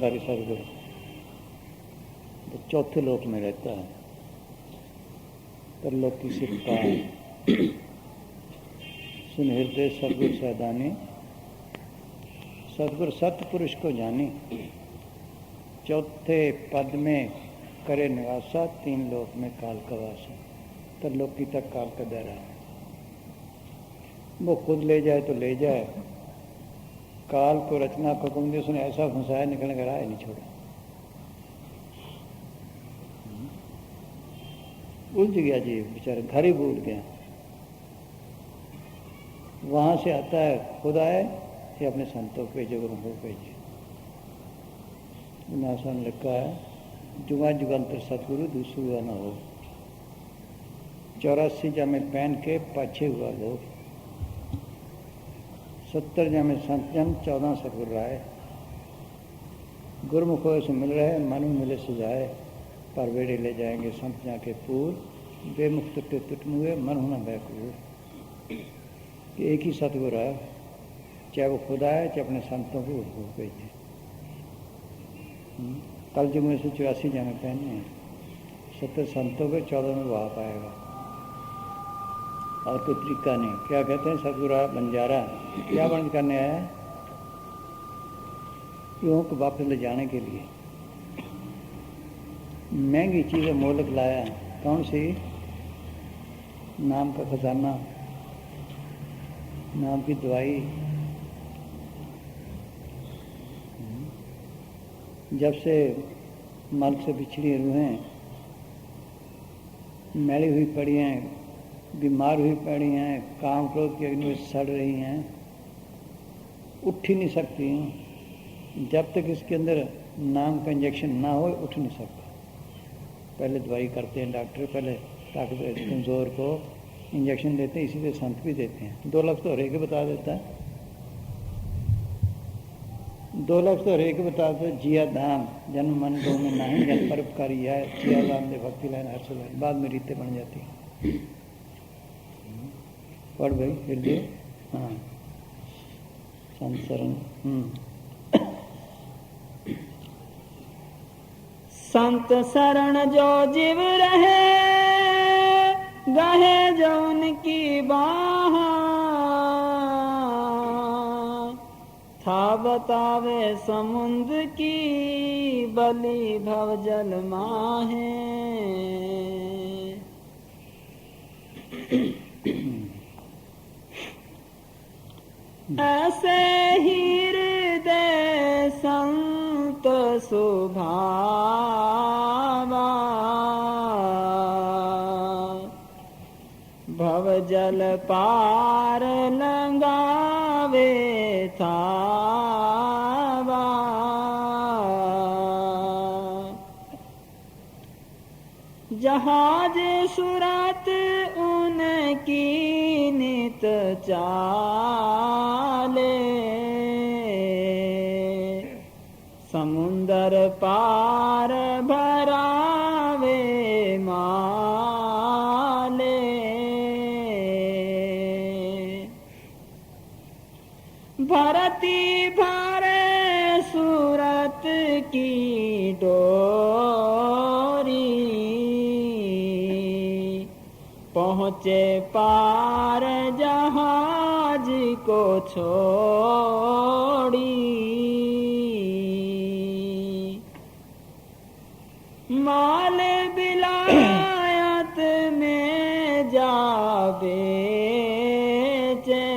निरंकारी सदगुरु तो चौथे लोक में रहता है। परलोकी सिक्का सुन हृदय सदगुरु सैदानी, सदगुरु सतपुरुष को जानी। चौथे पद में करे निवासा, तीन लोक में काल का वासा। परलोकी तक काल का दायरा है। वो खुद ले जाए तो ले जाए, काल को रचना को हुक्म दिया, उसने ऐसा फंसाया निकलने का राह नहीं छोड़ा। उलझ गया जी बेचारा, घर ही भूल गया। वहां से आता है खुद आए या अपने संतों को भेजे, गुरु को भेजे। नासान लिखा है जुगा जुगंतर सतगुरु दूसरी हुआ ना हो। 84 जामे पहन के पाछे हुआ लोग, 70 जामे संत जन, 14 सतगुरु राय। गुरमुखों से मिल रहे मनु मिले सजाए, पर बेड़े ले जाएंगे संत जाके पूर। बेमुख टुटे टुटमुए मन होना बैकूर। एक ही सतगुरु है, चाहे वो खुदा है चाहे अपने संतों को भेजे। कल जुग में से 84 जामे पहने हैं, 70 संतों के, 14 में वहाँ पाएगा। और कोई तरीका नहीं। क्या कहते हैं सतगुरु बंजारा, क्या बंद करने आया? युवकों को वापस ले जाने के लिए महंगी चीज़ें मोलक लाया। कौन सी? नाम का खजाना, नाम की दवाई। जब से मालिक से बिछड़ी रूहें मैली हुई पड़ी हैं, बीमार हुई पड़ी हैं, काम क्रोध की अग्नि में सड़ रही हैं, उठ ही नहीं सकती हैं। जब तक इसके अंदर नाम का इंजेक्शन ना हो उठ नहीं सकता। पहले दवाई करते हैं डॉक्टर, पहले ताकत कमज़ोर को इंजेक्शन देते हैं, इसी से संत भी देते हैं। 2 लफ्ज़ तो हर एक बता देता है, 2 लफ्ज़ तो हर एक बता देता है। जिया धाम जन्म मन दो में नहीं, जन परोपकारी है। जिया धाम दे भक्ति लाइन हर लाइन, बाद में रीते बन जाती है। पढ़ भाई हृदय। हाँ संसरण। संत शरण जो जीव रहे, गहे जो उनकी बाह। था बतावे समुद्र की बलि भव जल माहे। ऐसे ही हृदय संत सुभावा, भव जल पार लंगावे थावा। जहाज सुरत उनकी नित चाले, समुंदर पार भरावे माले। भरती भरे सूरत की डोरी, पहुँचे पार जहाज को छोड़ी। माल बिलायत में जा बेचे,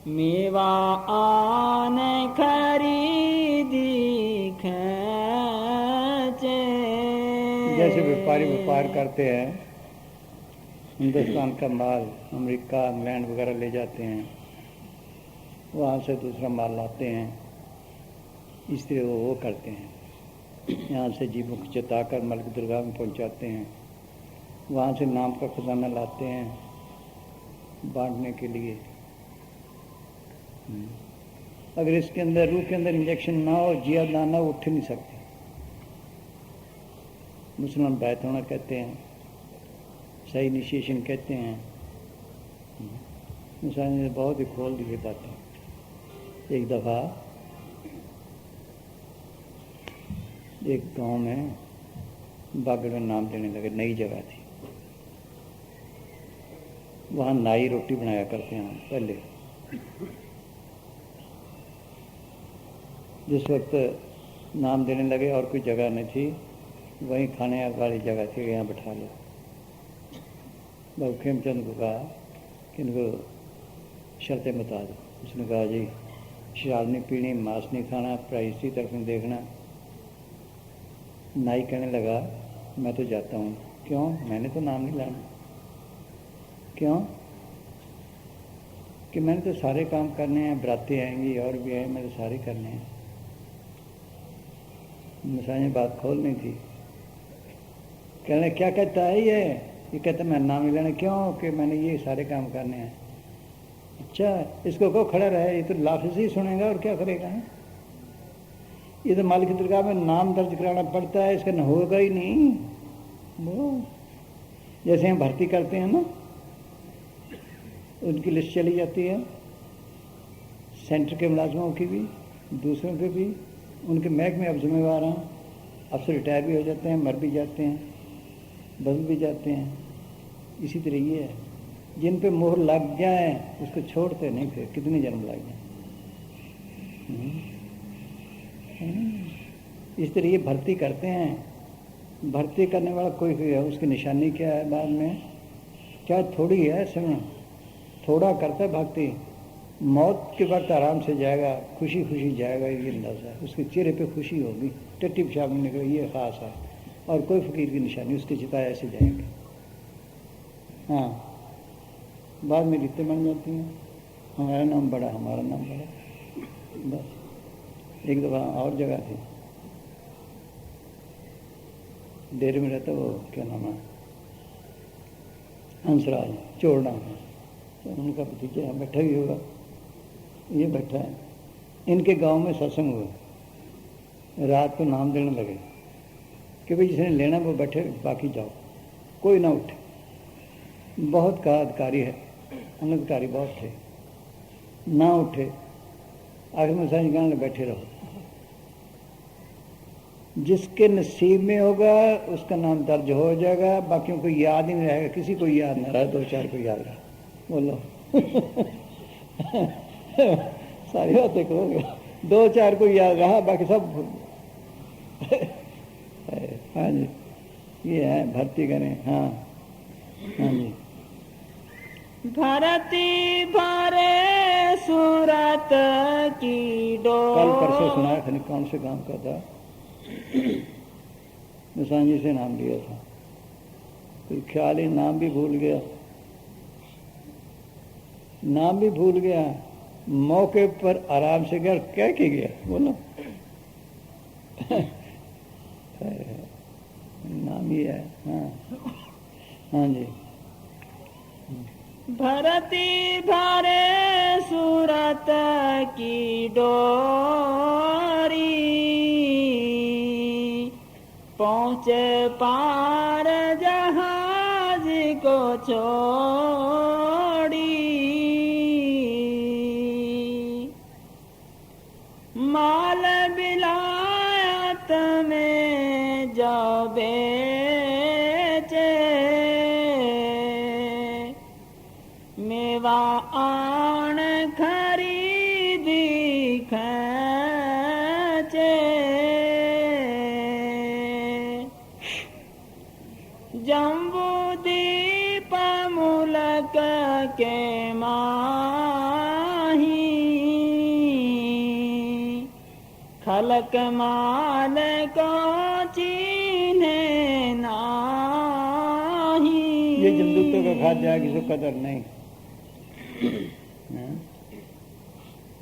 मेवा आन खरीदी खेचे। जैसे व्यापारी व्यापार करते हैं, हिंदुस्तान का माल अमेरिका इंग्लैंड वगैरह ले जाते हैं, वहाँ से दूसरा माल लाते हैं, इस तरह वो करते हैं। यहाँ से जीवों को चताकर मलक दुर्गा में पहुँचाते हैं, वहाँ से नाम का खजाना लाते हैं बांटने के लिए। अगर इसके अंदर रूह के अंदर इंजेक्शन ना हो, जिया दाना उठ नहीं सकते। मुसलमान बैत होना कहते हैं, सही इनिशिएशन कहते हैं। मुसलमान ने बहुत ही खोल दी बातें। एक दफ़ा एक गांव में बागड़ में नाम देने लगे, नई जगह थी, वहाँ नाई रोटी बनाया करते हैं पहले। जिस वक्त नाम देने लगे और कोई जगह नहीं थी, वहीं खाने वाली जगह थी, यहाँ बैठा लो। बाबू खेमचंद को कहा कि इनको शर्तें बता दो। उसने कहा जी शराब नहीं पीनी, मांस नहीं खाना, प्राइसी तरफ नहीं देखना। नाई कहने लगा मैं तो जाता हूँ। क्यों? मैंने तो नाम नहीं लाना। क्यों? कि मैंने तो सारे काम करने हैं, बराती आएंगी और भी है, मैंने सारे करने हैं। मिसाल ने बात खोल नहीं थी। कहने क्या कहता है ये कहता मैं नाम नहीं लेना। क्यों? कि मैंने ये सारे काम करने हैं। अच्छा, इसको कहो खड़ा रहे, ये तो लाफिज ही सुनेगा और क्या करेगा। ये तो मालिक की दरगाह में नाम दर्ज कराना पड़ता है, इसका न होगा ही नहीं। वो जैसे हम भर्ती करते हैं ना, उनकी लिस्ट चली जाती है, सेंटर के मुलाजमों की भी, दूसरों के भी। उनके महकमे अब जिम्मेवार हैं, अफसर रिटायर भी हो जाते हैं, मर भी जाते हैं, बदल भी जाते हैं। इसी तरह ये है, जिन पे मोहर लग जाए उसको छोड़ते नहीं, फिर कितने जन्म लग जाए। इस तरह ये भर्ती करते हैं। भर्ती करने वाला कोई है, उसकी निशानी क्या है बाद में, क्या थोड़ी है। सुनो, थोड़ा करता है भक्ति, मौत के वक्त आराम से जाएगा, खुशी खुशी जाएगा, ये अंदाजा है। उसके चेहरे पे खुशी होगी, टट्टी पेशाब में निकले, ये ख़ास है। और कोई फ़कीर की निशानी, उसकी चिता ऐसे जाएंगे। हाँ, बाद में रिश्ते बन जाती हैं, हमारा नाम बड़ा, हमारा नाम बड़ा। बस एक दफ़ा और जगह थी, डेरे में रहता, वो क्या नाम है, हंसराज चोरना है। तो उनका भतीजा यहाँ बैठा ही होगा, ये बैठा है। इनके गांव में सत्संग हुआ, रात को नाम देने लगे कि भाई जिसने लेना वो बैठे, बाकी जाओ, कोई ना उठे। बहुत कहा अधिकारी है, अनधिकारी बहुत थे, ना उठे। आखिर में साइंस कहने बैठे रहो, जिसके नसीब में होगा उसका नाम दर्ज हो जाएगा, बाकियों को याद ही नहीं रहेगा। किसी को याद ना रहा, दो चार को याद रहा, बोलो। सारी बातें करोगे, दो चार को याद रहा, बाकी सब भूल। हाँ जी, ये है भर्ती करें। हाँ हाँ जी। भरती भरे सूरत की डोर। कल परसों सुनाया, खाली कौन से गांव का था, निशान जी से नाम लिया था, कोई ख्याल ही, नाम भी भूल गया, नाम भी भूल गया। मौके पर आराम से गया, कह के गया, बोलो। नाम ही है। हाँ हाँ जी। भरती भरे सूरत की डोरी, पहुँचे पार जहाज को छोड़ी। माल बिलायत में जाओ बेचे, मेवा आन खरीदी खचे। जम्बू दीप मुलक के माही, खलक माल को चीन्हे नाही। ये जमदूतों का खाद जाए, किसी को कदर नहीं।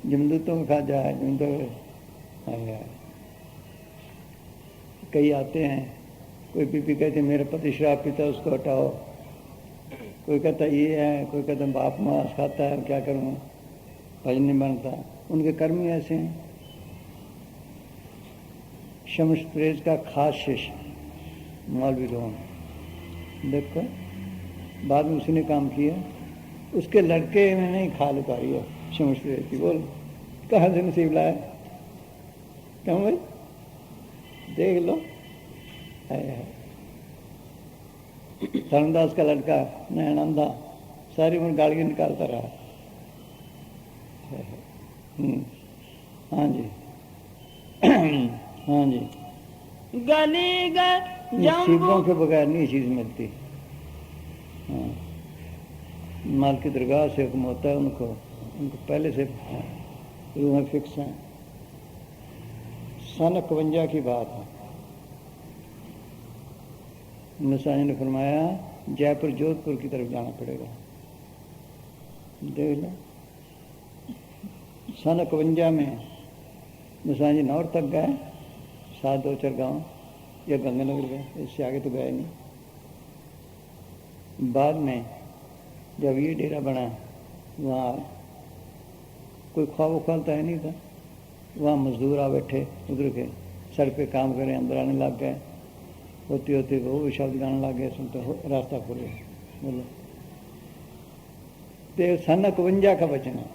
जमदूतों का खाद जाए, जमदूतों कई आते हैं, कोई पीपी कहते मेरा पति शराब पीता है, उसको हटाओ। कोई कहता ये है, कोई कहता बाप मांस खाता है, क्या करूँ, भजन नहीं बनता। उनके कर्म ही ऐसे हैं। शम्स प्रेज का खास शिष्य मौलवी रोहन, देखो बाद में उसी ने काम किया। उसके लड़के में नहीं खाल उतारी है शम्स प्रेज की। बोल कहाँ से नसीब लाया, क्यों भाई? देख लो। धर्मदास का लड़का नैन अंधा सारी उम्र गालियाँ निकालता रहा। हाँ जी हाँ जी। गली नसीबों के बगैर नहीं चीज़ मिलती। हाँ, माल की दरगाह से हुक्म होता है उनको पहले से रूहें फिक्स हैं। सन 51 की बात है। मसानी ने फरमाया जयपुर जोधपुर की तरफ जाना पड़ेगा। देख लो, सन 51 में मसानी जी नौर तक गए, 7-2-4 गाँव या गंगानगर गए, इससे आगे तो गए नहीं। बाद में जब ये डेरा बना, वहाँ कोई ख्वाब उखालता है नहीं था। वहाँ मजदूर आ बैठे उधर के, सड़क पे काम करें, अंदर आने लग गए। होते होते वो भी शब्द गाने लग गए, सुनते रास्ता खुल गया। बोलो, तो सन 51 का वचन है।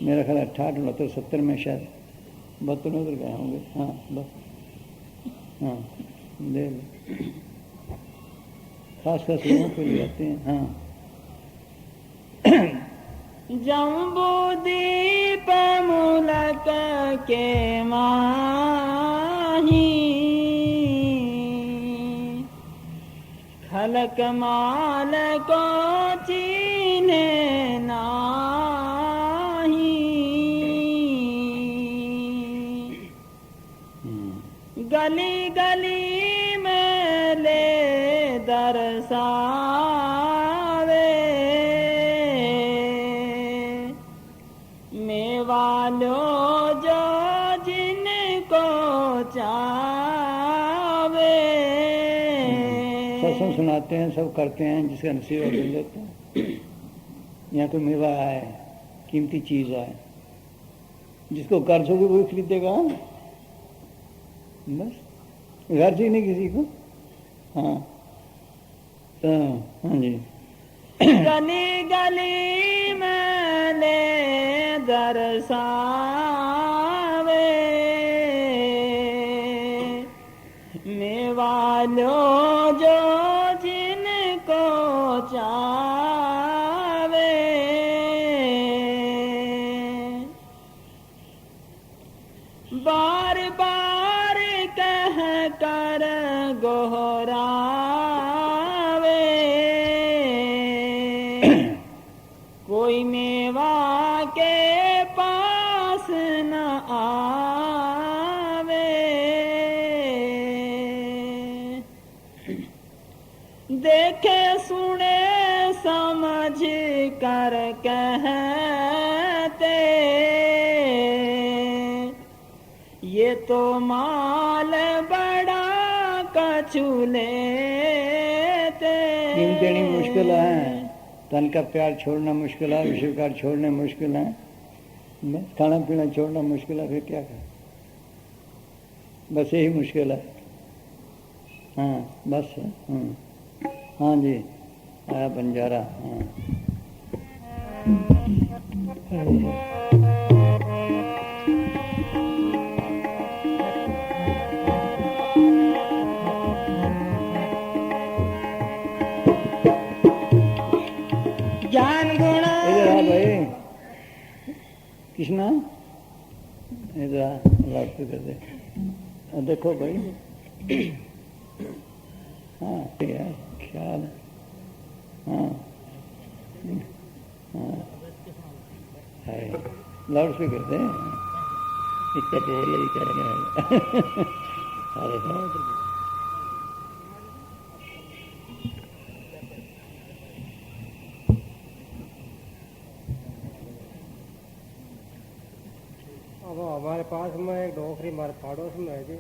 मेरा ख्याल 68, 69, 70 में शायद 72 में उधर गए होंगे। हाँ बस, हाँ दे लो, खास खास लोगों को ले आते हैं। हाँ जम्बू दीप मुलक के माही खलक माल को चीने नाही गली गली में ले दरसावे मेवालो जो जिनको चावे। सत्संग सुनाते हैं, सब करते हैं, जिसका नसीब मिल जाता है। यहाँ कोई मेवा आए, कीमती चीज़ आए, जिसको कर्ज होगी वही खरीदेगा। बस घर से ही नहीं किसी को। हाँ हाँ जी। गली गली में ले दरसावे मेवालो जो जिनको चावे बार बार कह कर गोहरावे कोई मेवा के पास न आवे देखे सुने समझ कर कहते ये तो माल बड़ा कछु लेते। कीमत देनी मुश्किल है, तन का प्यार छोड़ना मुश्किल है, विषय का छोड़ने मुश्किल है, खाना पीना छोड़ना मुश्किल है, फिर क्या करें। बस यही मुश्किल है। हाँ बस। हाँ जी, आया बंजारा। हाँ ज्ञान गुण इधर आ भाई कृष्णा, इधर आ, लाभ कर दे। देखो भाई, हाँ ठीक है, ख्याल है। हाँ हाँ है, लाउड स्पीकर दे, इसका बोल ही करेंगे। अरे अब हमारे पास में एक डोकरी हमारे पड़ोस में है जी,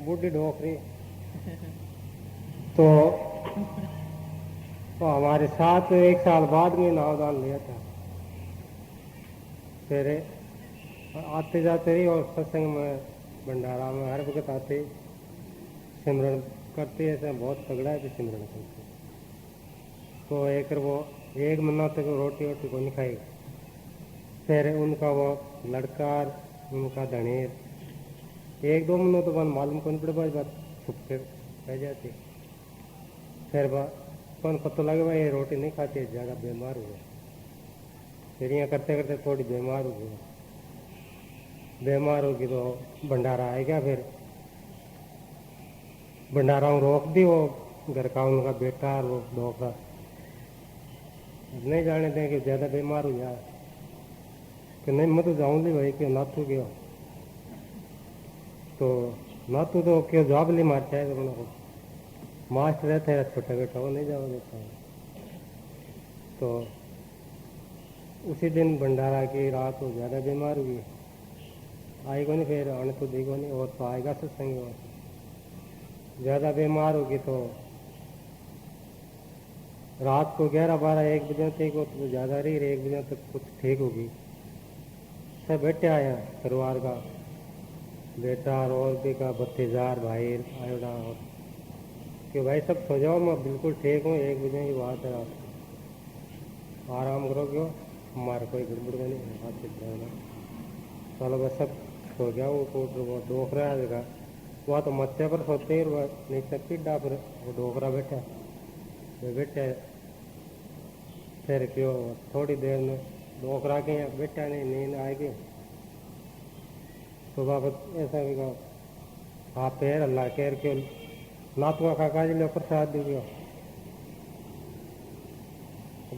बूढ़ी डोकरी। तो वो हमारे साथ 1 साल बाद में नावदान लिया था। फिर आते जाते रही और सत्संग में भंडारा में हर वक्त आते सिमरन करते, ऐसा बहुत तगड़ा है कि सिमरन करते। तो एक वो 1 महीना तक रोटी वोटी को नहीं खाई। फिर उनका वो लड़का उनका धनेर 1-2 महीनों तो बन मालूम कौन पड़े बात छुप के रह जाते। फिर कौन पता लगे भाई ये रोटी नहीं खाते, ज़्यादा बीमार हो गए। फिर यहाँ करते करते थोड़ी बीमार हो गई। बीमार होगी तो भंडारा आएगा। फिर भंडारा रोक दी, वो घर का उनका बेटा और वो डोकरा नहीं जाने दें कि ज़्यादा बीमार हो जाए। कि नहीं मैं तो जाऊँगी भाई, क्यों नातू क्यों तो नातू तो क्यों जॉब ले मारता है। तो उनको मास्टर रहते हैं छोटा बेटा, वो नहीं जाओ देता है। तो उसी दिन भंडारा की रात को ज़्यादा बीमार हुई, आई को नहीं। फिर आने तो देखो नहीं, और तो आएगा सत्संग में। ज़्यादा बीमार होगी तो रात को 11-12-1 बजे तक वो तो ज़्यादा रही, 1 बजे तक कुछ ठीक होगी। सब बैठे आया परिवार का, बेटा और भी का भतीजार भाई आयोडा, और कि भाई सब सो जाओ, मैं बिल्कुल ठीक हूँ, 1 बजे की बात है, रात आराम करो, क्यों हमारा कोई गड़बड़ नहीं है। चलो बस सब सो गया। वो डोकरा है वहाँ तो मत्थे पर सोते ही, नीचे पीढ़ा पर वो डोकरा बैठा बैठे। फिर क्यों थोड़ी देर में डोकरा के यहाँ बैठा नहीं, नींद आएगी तो वापस ऐसा भी कहो आप पैर अल्लाह केर क्यों नातुआ काका जी ले प्रसाद दीजिए।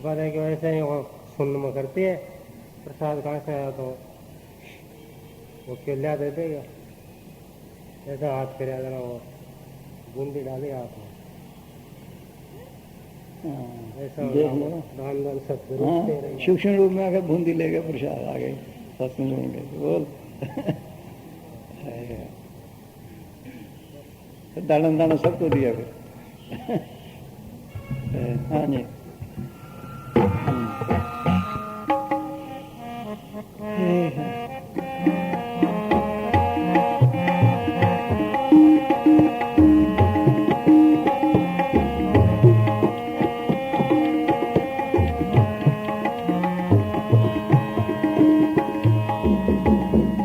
बात है कि वैसे ही वो सुन्न में करती है, प्रसाद कहाँ से आया तो वो क्यों लिया दे देगा। ऐसा हाथ कर देना, वो बूंदी डाली हाथ में। ऐसा देख लो, दान दान सब सूक्ष्म रूप में आकर बूंदी ले गए, प्रसाद आ गए, सत्संग में गए बोल। दाना दाना सबको दिया फिर। हाँ जी।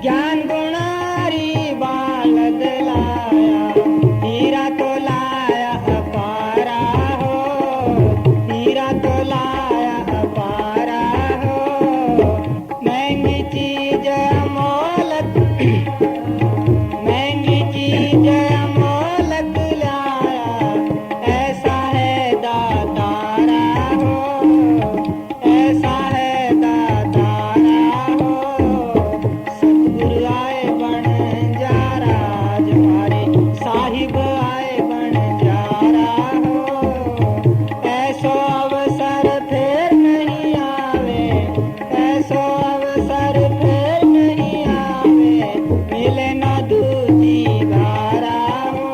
ज्ञान गुणारी बालद लाया, हीरा तो लाया अपारा हो, हीरा तो लाया अपारा हो। महंगी चीज अमोलक, महंगी चीज अमोलक लाया, ऐसा है दातारा हो, ऐसा है दातारा हो। सतगुरु आए बन जा राज हमारे, साहिब आए बन जा रहा हो। ऐसो अवसर फिर नहीं आवे, ऐसो अवसर फिर नहीं आवे, मिले न दूजी बारा हो।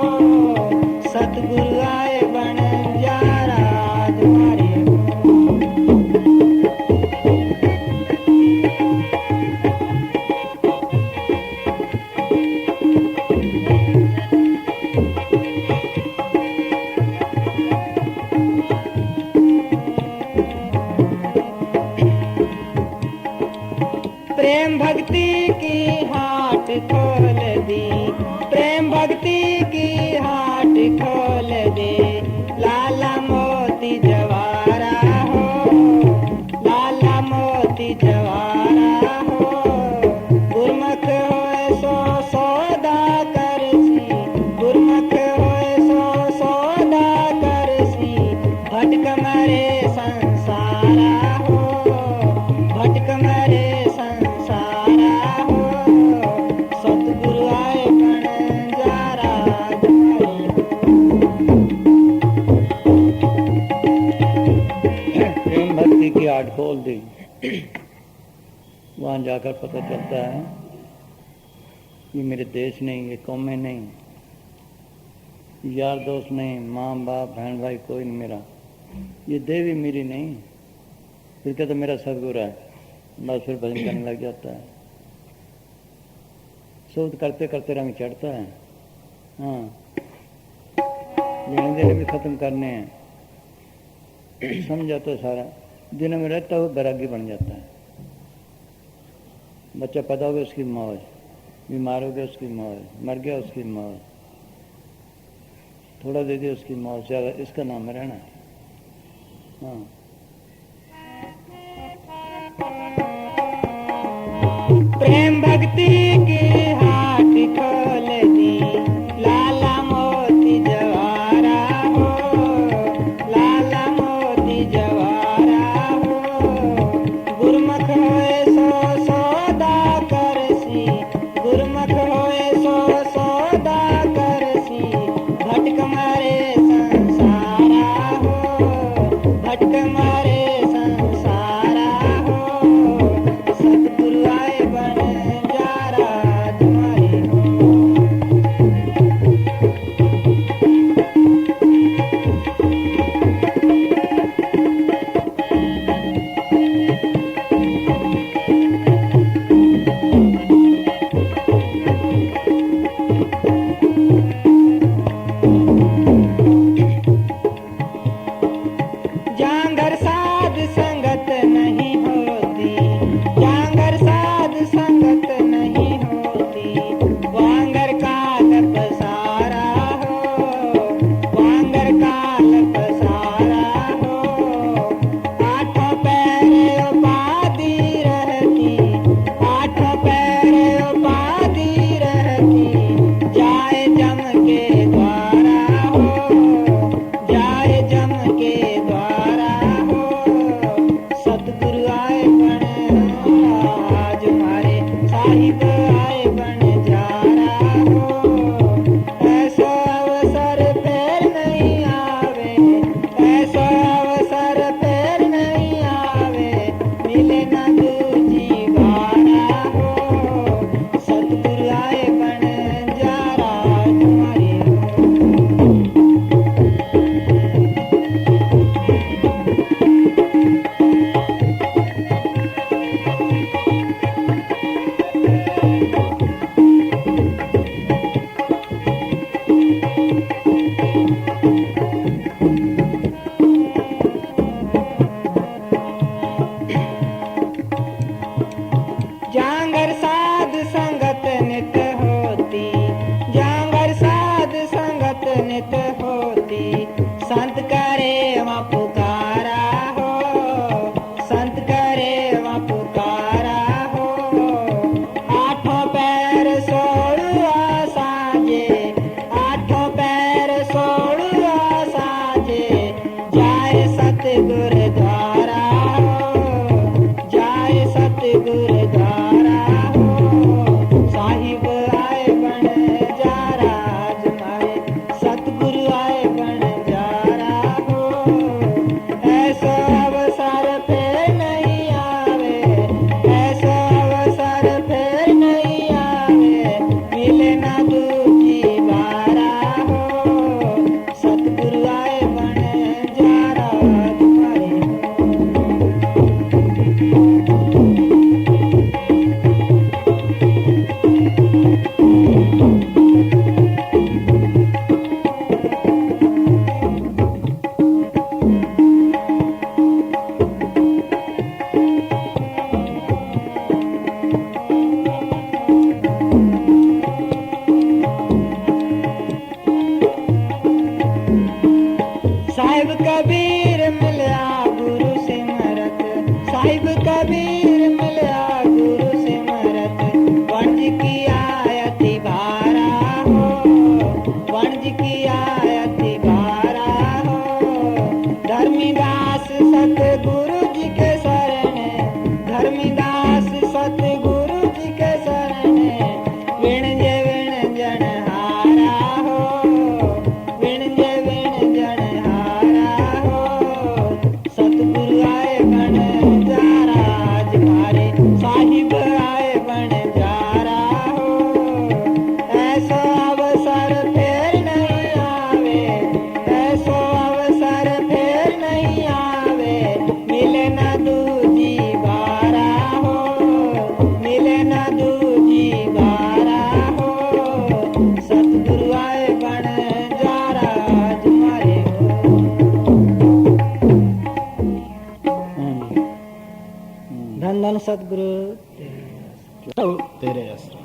सतगुरु आए बन जा राज हमारे। प्रेम भक्ति की हाट खोल दी, प्रेम भक्ति की हाट खोल दे। लाला मोती जवारा हो, लाला मोती जवारा हो। गुरमुख होए सो सौदा करसी, गुरमुख होए सो सौदा करसी। भटक मरे संसारा हो, भटक मरे संसारा हो। सतगुरु आए बन जा राज हमारे। प्रेम भक्ति की आट खोल दी। वहाँ जाकर पता चलता है ये मेरे देश नहीं, ये कौमें नहीं, यार दोस्त नहीं, माँ बाप बहन भाई कोई नहीं मेरा, ये देवी मेरी नहीं। फिर क्या तो मेरा सदगुरु है। बस फिर भजन करने लग जाता है। शोध करते करते रंग चढ़ता है। हाँ, लेने देने भी खत्म करने हैं। समझ जाता है सारा। दिनों में रहता हुआ बैरागी बन जाता है। बच्चा पैदा हो गया, उसकी मौज, बीमार हो गया उसकी मौत, मर गया उसकी मौत, थोड़ा दे दिया उसकी मौत, ज़्यादा, इसका नाम है रहना। हाँ, प्रेम भक्ति की हाट खोल दी, लाला मोती जवारा हो, लाला मोती जवारा हो। गुरमुख होए सो सौदा करसी, गुरमुख होए सो सौदा करसी। भटक मारे संसारा हो, भटक मारे संसारा हो। सतगुरु आए बन जारा तुम्हारे हो। जांगर साध संगत नहीं होती, जांगर साध संगत नहीं होती। वांगर काल पसारा हो, वांगर काल पसारा हो। आठों पैर उपाधि रहती, आठों पैर उपाधि रहती। जाए जम के द्वारा हो, जाए जम के द्वारा हो। सतगुरु आए बन आज मारे, साहिब आए बन जारा हो। ऐसा अवसर फिर नहीं आवे, ऐसा अवसर फिर नहीं आवे। मिले न दूजी बारा हो। सतगुरु आए बन जारा तुम्हारे हो। जांगर साध संगत नित होती, जांगर साध संगत नित होती। संत करे वहाँ पुकारा हो, संत करे वहाँ पुकारा हो। आठों पैर सोड़ुआ साजे, आठों पैर सोड़ुआ साजे। जाए सतगुर द्वारा हो, जाए सतगुर द्वारा हो। साहिब आए बन जारा तुम्हारे, सतगुरु आए बन जारा हो। ऐसा अवसर फिर नहीं आवे, ऐसा अवसर फिर नहीं आवे। मिले ना दूजी बारा हो। सतगुरु आए बन जारा तुम्हारे साहिब कबीर मिलया गुरु सिमरत, साहिब कबीर मिलया गुरु सिमरत। वंज की आयति भारा हो, वंज की आयति भारा हो। धर्मीदास सतगुरु जी के शरण, धर्मीदास सतगुरु जी के शरण। विण जे विण जन हारा हो, विण जे विण जन हारा हो। सतगुरु आए बन जारा तुम्हारे, साहिब आए बन जारा हो। ऐसा अवसर फिर नहीं आवे, ऐसा अवसर फिर नहीं आवे। मिले न दूजी बारा हो, मिले न दूजी बारा हो। सतगुरु आए बन जारा तुम्हारे हो। हाँ जी। धन धन सतगुरु तेरे आश्रम।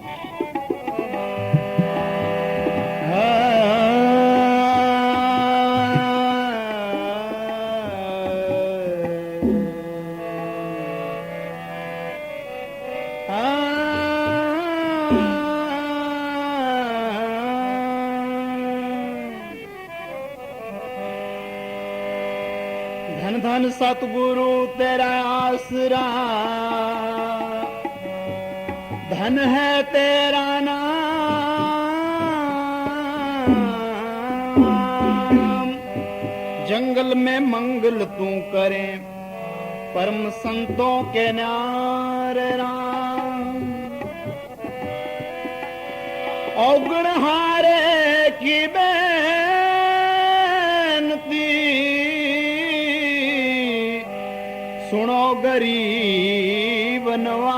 धन सतगुरु तेरा आसरा, धन है तेरा नाम। जंगल में मंगल तू करे, परम संतों के न्यारे राम। औगुण हारे की बेनती, सुनो गरीब नवाज।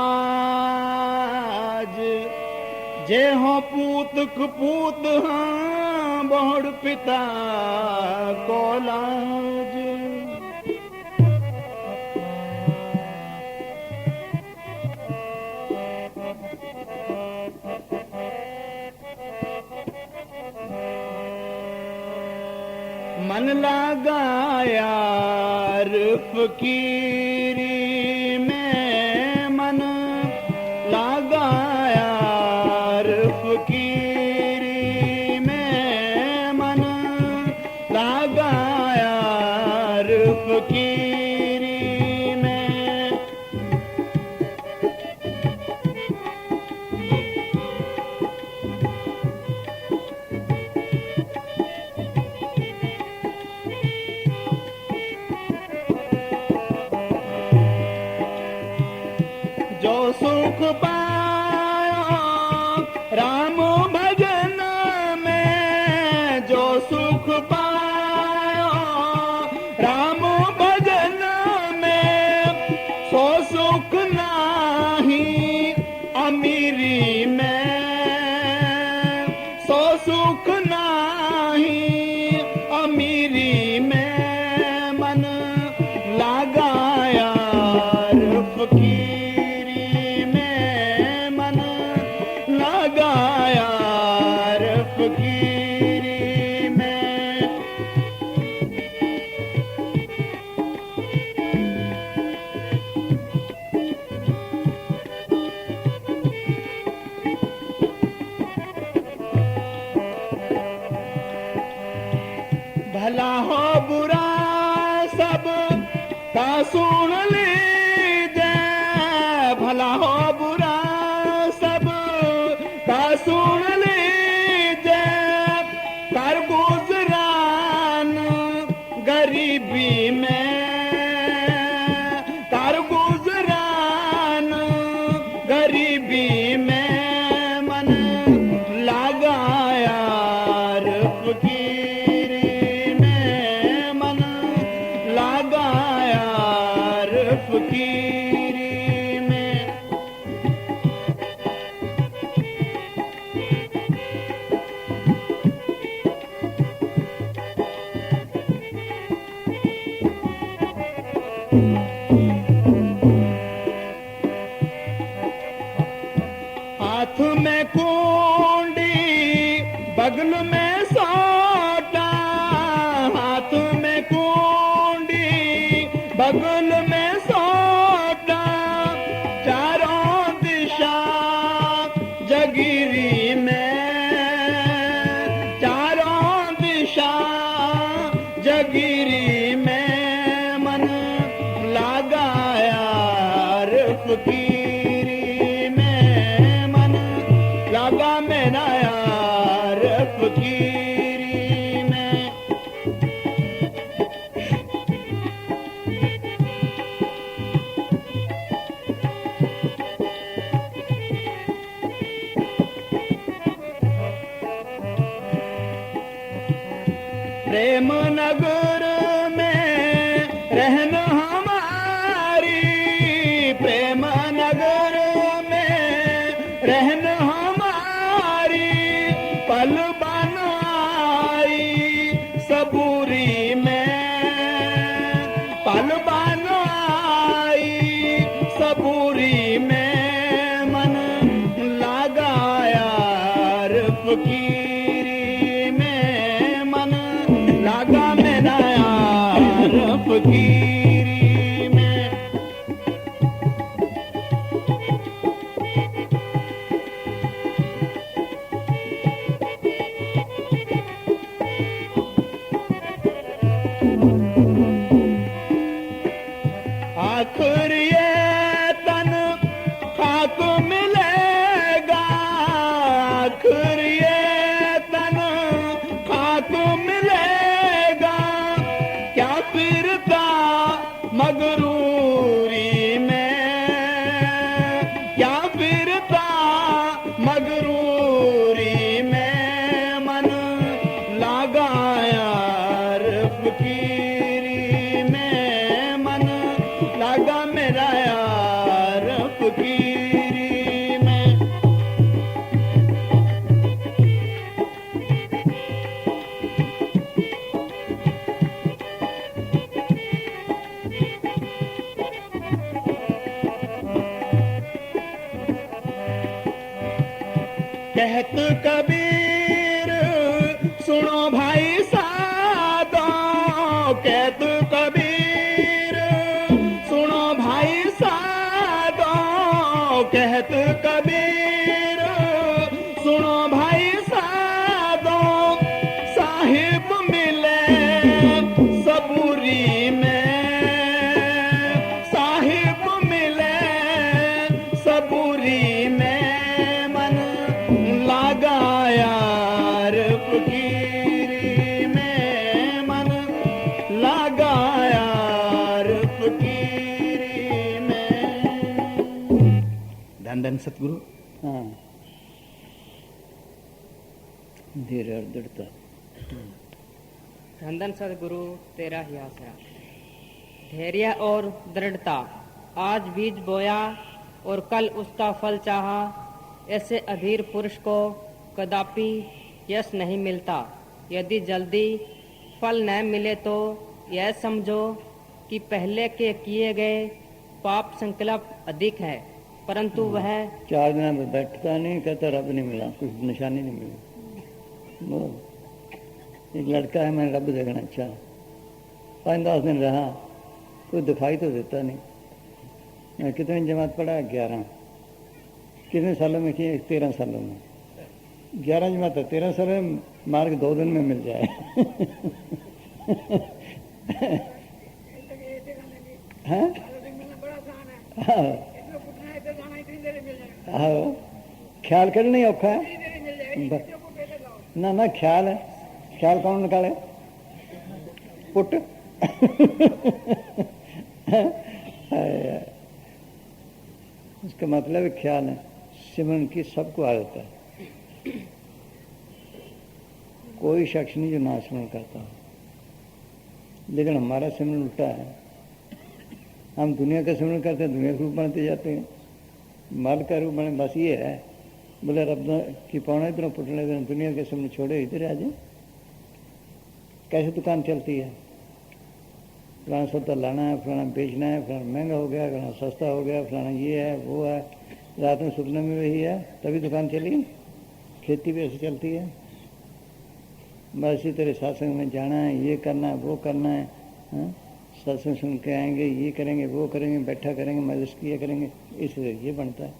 जे हो पूत कपूत हाँ बहुड़ पिता को लाज। मन लगा यार फकीरी में, मन लगा यार फकीरी में, मन लगा यार फकीरी में। जो सुख पायो राम भजन में, जो सुख पायो राम भजन में, सो सुख नाही अमीरी में, सो सुख नाही अमीरी में। मन लगा यार फकीरी में, मन लगा यार फकीरी में। भला हो बुरा सब का सुन लीजिए, भला हो बुरा सब का सुन लीजिए। कर गुजरान गरीबी में, कर गुजरान गरीबी में। मन लगा यार फकीरी में, मन लगा यार फकीरी में। हाथ में कुंडी बगल में सोटा, हाथ में कुंडी बगल में सोटा। चारों दिशा जगीरी में, चारों दिशा जगीरी में। मन लगा यार फकीरी में, मन लगा मेरा यार फकीरी में। प्रेम नगर में रहना हमारी, प्रेम नगर में रहना हमारी। पल बनाई सबूरी में, पल बनाई सबूरी में। मन लगा यार फकीरी में, मन लगा मेरा यार फकीरी में। सुनो भाई साधो कहत कबीर, सुनो भाई साधो कहत कबीर, सुनो भाई साधो साहिब मिले सबूरी में, साहिब मिले सबूरी में मन लागा यार फकीरी में, मन लागा यार फकीरी में। धन धन सतगुरु। हाँ, धीरे और दृढ़ता। धन सदगुरु तेरा ही आसरा। धैर्य और दृढ़ता। आज बीज बोया और कल उसका फल चाहा, ऐसे अधीर पुरुष को कदापि यश नहीं मिलता। यदि जल्दी फल न मिले तो यह समझो कि पहले के किए गए पाप संकल्प अधिक है, परंतु वह 4 दिन में बैठता नहीं, कहता रब नहीं मिला, कुछ निशानी नहीं मिली। बोल, एक लड़का है, मैंने रब देखना अच्छा, 5-10 दिन रहा, कोई दिखाई तो देता नहीं। मैं कितनी जमात पढ़ा? 11। कितने सालों में किए? 13 सालों में। 11 जमात है, 13 सालों में मार्ग 2 दिन में मिल जाए। हाँ? हाँ, ख्याल कर नहीं औखा है ना, ना ख्याल है। ख्याल कौन निकाले? पुट। इसका मतलब ख्याल है। सिमरन की सबको आदत है, कोई शख्स नहीं जो ना सिमरन करता हो, लेकिन हमारा सिमरन उल्टा है। हम दुनिया का सिमरन करते हैं, दुनिया के रूप बनते जाते हैं, माल का रूप बने। बस ये है, बोले रब की पौना इतना पुटने देना, दुनिया के सिमरन छोड़े, इधर आ जाए। कैसे दुकान चलती है? फलाना सौदा लाना है, फलाना बेचना है, फलाना महंगा हो गया, फलाना सस्ता हो गया, फलाना ये है वो है, रात में सुपने में वही है, तभी दुकान चली। खेती भी ऐसे चलती है। बस इसी तरह सत्संग में जाना है, ये करना है, वो करना है, सत्संग सुन के आएंगे, ये करेंगे, वो करेंगे, बैठा करेंगे, मजलिस किया करेंगे, इसलिए ये बनता है।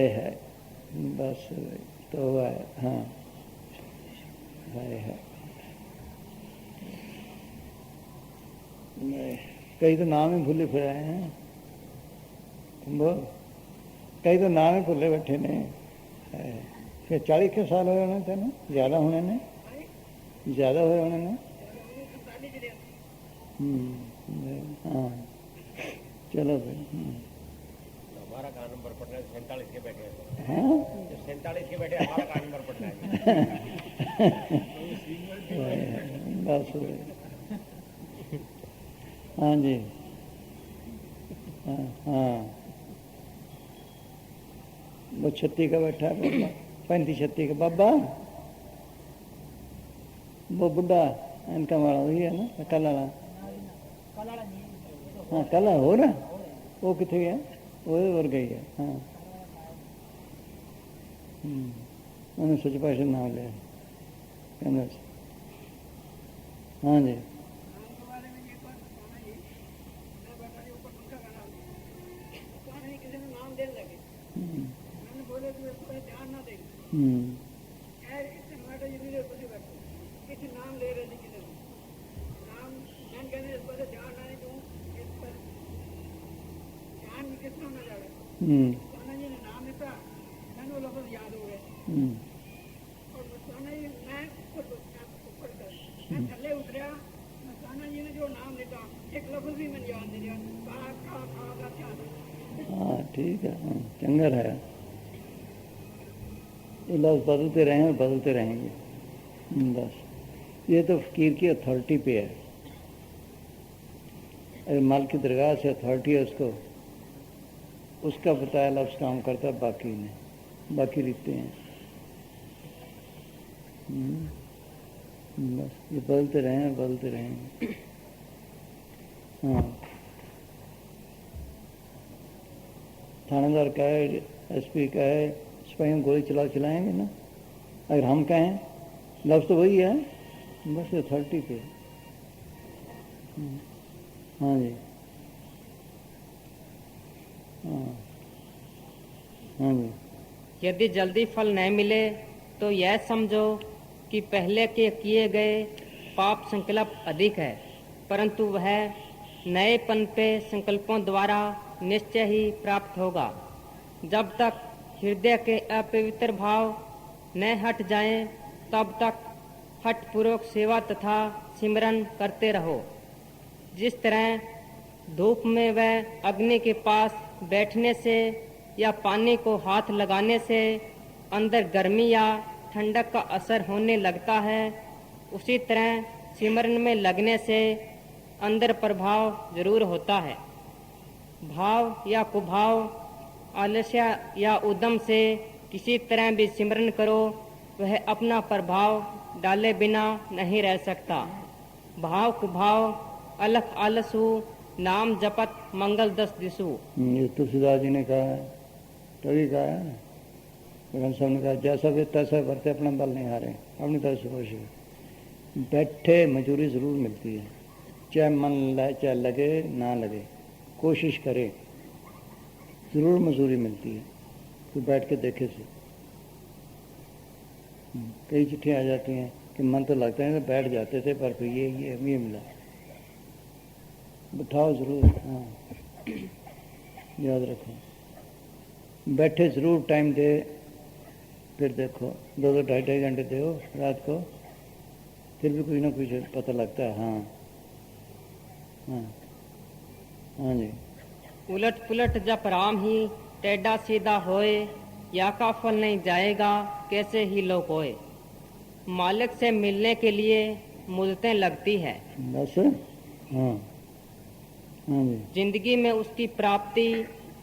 है बस तो हुआ है। हाँ, है। कई तो नाम ही भूले फिर आए हैं, बोल, कई तो नाम ही भूले बैठे ने। फिर 40 के साल हुए होने थे ना, ज़्यादा होने ने, ज़्यादा हुए होने ने। हाँ, चलो भाई। हमारा का नंबर पड़ना है 47 के बैठे हैं। हाँ, 47 के बैठे हमारा का नंबर पड़ना है। बस। हाँ जी। हाँ, वो 36 का बैठा है, 35-36 का बाबा, वो बुढ़ा इनका वाला वही है ना, कला वाला। हाँ, कला हो ना, वो कितने है? वो और गई है। हाँ, उन्होंने सच पास नाम लिया कहना। हाँ जी। हाँ, ठीक है, चंगा है। ये लफ्ज़ बदलते रहे और बदलते रहेंगे। बस ये तो फकीर की अथॉरिटी पे है। अगर माल की दरगाह से अथॉरिटी है, उसका बताया लफ्ज़ काम करता है, बाकी नहीं, बाकी लिखते हैं। बस ये बदलते रहें और बदलते रहेंगे। हाँ, थानेदार कहे एसपी कहे सिपाही हम गोली चलाएंगे ना, अगर हम कहें लफ्ज़ तो वही है, बस अथॉरिटी पे। हाँ जी, हाँ जी। यदि जल्दी फल नहीं मिले तो यह समझो कि पहले के किए गए पाप संकल्प अधिक है, परंतु वह नए पनपे संकल्पों द्वारा निश्चय ही प्राप्त होगा। जब तक हृदय के अपवित्र भाव न हट जाएं, तब तक हठपूर्वक सेवा तथा सिमरन करते रहो। जिस तरह धूप में व अग्नि के पास बैठने से या पानी को हाथ लगाने से अंदर गर्मी या ठंडक का असर होने लगता है, उसी तरह सिमरन में लगने से अंदर प्रभाव जरूर होता है। भाव या कुभाव, आलस्य या उद्यम से किसी तरह भी सिमरन करो, वह अपना प्रभाव डाले बिना नहीं रह सकता। भाव कुभाव अलख आलसु, नाम जपत मंगल दस दिशु। ये तुलसीदास जी ने कहा है, कभी कहा है, भगवान साहब ने कहा जैसा भी तैसा भरते अपना बल नहीं हारे, अपनी तरफ से कोशिश। बैठे मजूरी ज़रूर मिलती है, चाहे मन चाहे लगे ना लगे, कोशिश करे, ज़रूर मजूरी मिलती है। तो बैठ के देखे से कई चिट्ठियाँ आ जाती हैं कि मन तो लगता है तो बैठ जाते थे, पर फिर ये मिला। बिठाओ ज़रूर, हाँ याद रखो, बैठे ज़रूर टाइम दे, फिर देखो 2-2 ढाई घंटे दो रात को, फिर भी कुछ ना कुछ पता लगता है। हाँ हाँ हाँ जी। उलट पुलट जब राम ही टेढ़ा सीधा होए, या का फल नहीं जाएगा कैसे ही लोग होए। मालिक से मिलने के लिए मुद्दतें लगती है, बस। हाँ हाँ जी। जिंदगी में उसकी प्राप्ति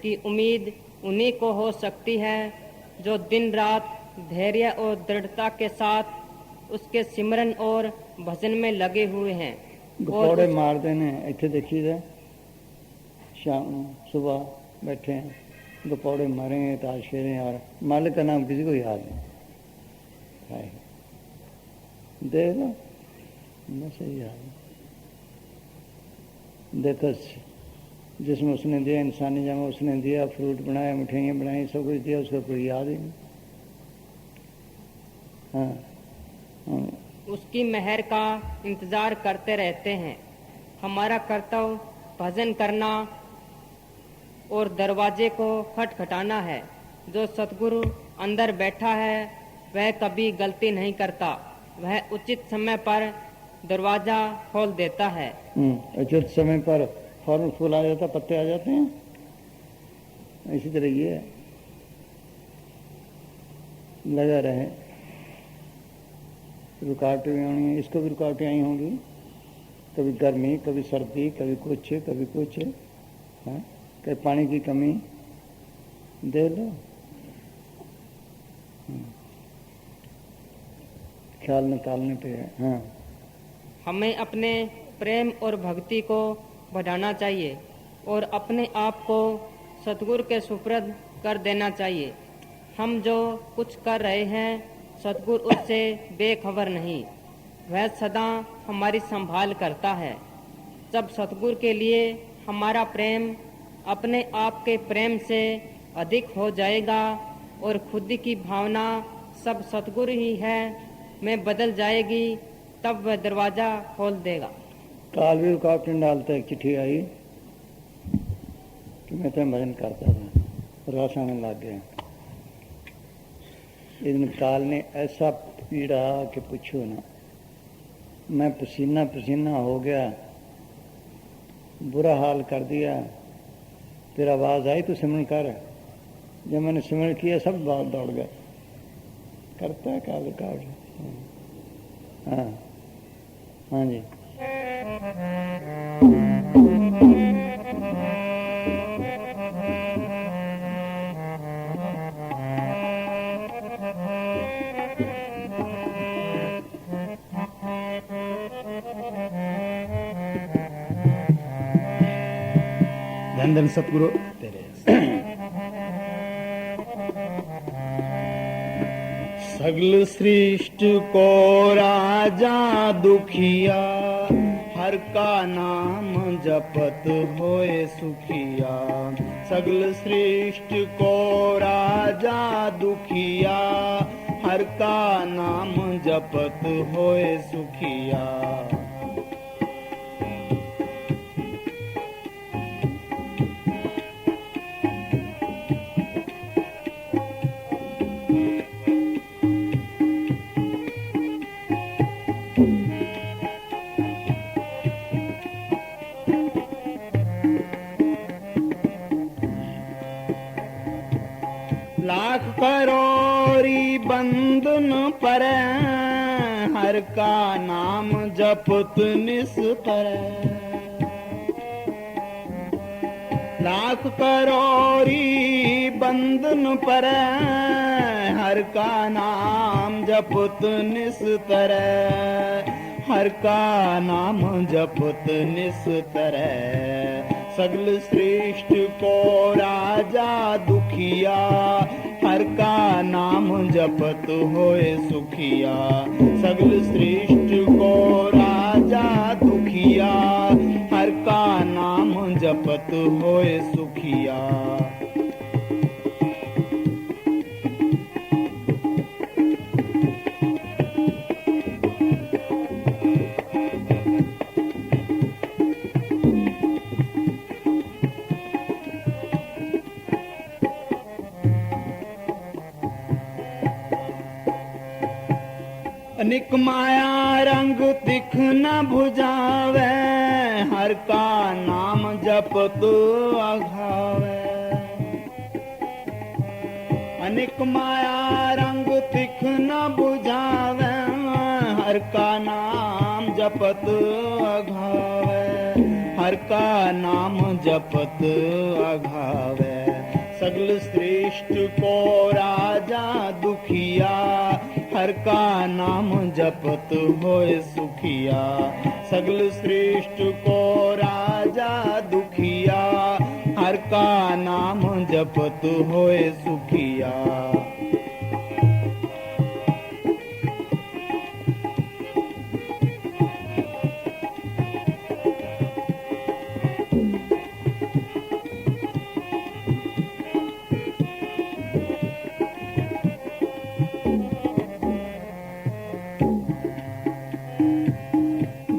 की उम्मीद उन्हीं को हो सकती है जो दिन रात धैर्य और दृढ़ता के साथ उसके सिमरन और भजन में लगे हुए हैं। गपौड़े मार देने, इतने देखिए जाए शाम सुबह बैठे हैं, गपौड़े मारेंगे, ताश खेलें, और मालिक का नाम किसी को याद नहीं, देख लो बस यही याद है। देखो जिसमें उसने दिया, इंसानी जमा उसने दिया, फ्रूट बनाया, मिठाइयाँ बनाई, सब कुछ दिया, उसका कोई याद ही नहीं। हाँ, हाँ। उसकी मेहर का इंतजार करते रहते हैं। हमारा कर्तव्य भजन करना और दरवाजे को खटखटाना है। जो सतगुरु अंदर बैठा है वह कभी गलती नहीं करता, वह उचित समय पर दरवाजा खोल देता है। उचित समय पर फल फूल आ जाता, पत्ते आ जाते हैं। इसी तरह ये है, लगा रहे। रुकावटें भी आनी है, इसको भी रुकावटें आई होंगी, कभी गर्मी, कभी सर्दी, कभी कुछ हाँ, कभी पानी की कमी, दे लो। ख्याल निकालने पे है। हाँ, हमें अपने प्रेम और भक्ति को बढ़ाना चाहिए और अपने आप को सतगुरु के सुपुर्द कर देना चाहिए। हम जो कुछ कर रहे हैं सतगुरु उससे बेखबर नहीं, वह सदा हमारी संभाल करता है। जब सतगुरु के लिए हमारा प्रेम अपने आप के प्रेम से अधिक हो जाएगा और खुद की भावना सब सतगुरु ही है में बदल जाएगी, तब वह दरवाजा खोल देगा। काल भी रुकावटें डालता। एक चिट्ठी आई कि मैं तो भजन करता था, रास आने लग गया। लेकिन काल ने ऐसा पीड़ा कि पूछो ना, मैं पसीना पसीना हो गया, बुरा हाल कर दिया। फिर आवाज़ आई तो सिमरन कर। जब मैंने सिमरन किया सब बात दौड़ गए। करता है काल रुकावट। हाँ हाँ जी। धन धन सतगुरु तेरे। सगल सृष्टि को राजा दुखिया, हर का नाम जपत होए सुखिया। सगल सृष्टि को राजा दुखिया, हर का नाम जपत होए सुखिया। लाख करोरी बंधन पर, हर का नाम जपत निस्तर। लाख करोरी बंधन पर, हर का नाम जपत निस्तर। हर का नाम जपत निस्तर। सगल सृष्टि को राजा दुखिया, हर का नाम जपत होए सुखिया। सगल सृष्टि को राजा दुखिया, हर का नाम जपत होए सुखिया। अनिक माया रंग तिख न भुजावे, हर का नाम जपत अघावे। अनिक माया रंग तिख न बुझावे, हर का नाम जपत अघावे। हर का नाम जपत अघावे। सगल सृष्टि को राजा दुखिया, हर का नाम जपत होए सुखिया। सगल सृष्टि को राजा दुखिया, हर का नाम जपत होए सुखिया।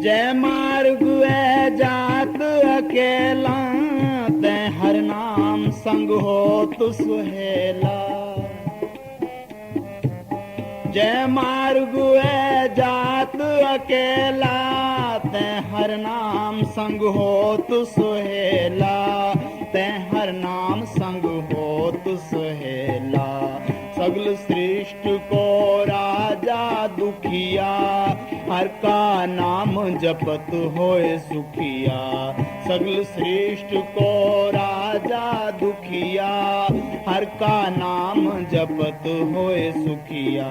जय मार्ग है जात अकेला, ते हर नाम संग हो तो सुहेला। जय मार्ग है जात अकेला, ते हर नाम संग हो तो सुहेला। ते हर नाम संग हो तो सुहेला। सगल सृष्टि को राजा दुखिया, हर का नाम जपत होए सुखिया। सगल सृष्टि को राजा दुखिया, हर का नाम जपत होए सुखिया।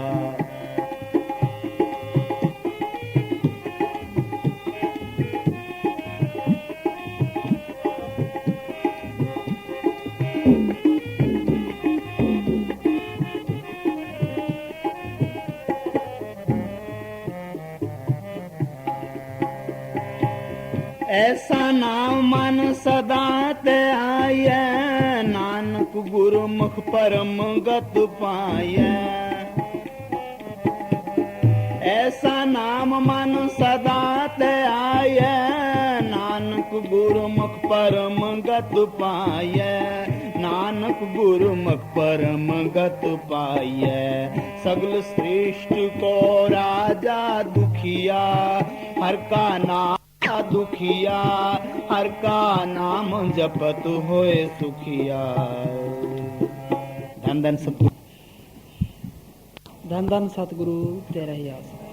ऐसा नाम मन सदा ते आये, नानक गुरुमुख परम गत पाये। ऐसा नाम मन सदा ते आये, नानक गुरुमुख परम गत पाये। नानक गुरुमुख परम गत पाये। सगल सृष्टि को राजा दुखिया, हर का नाम दुखिया। हर का नाम जपत होए सुखिया। धन धन सतगुरु, धन धन सतगुरु तेरा ही आसरा।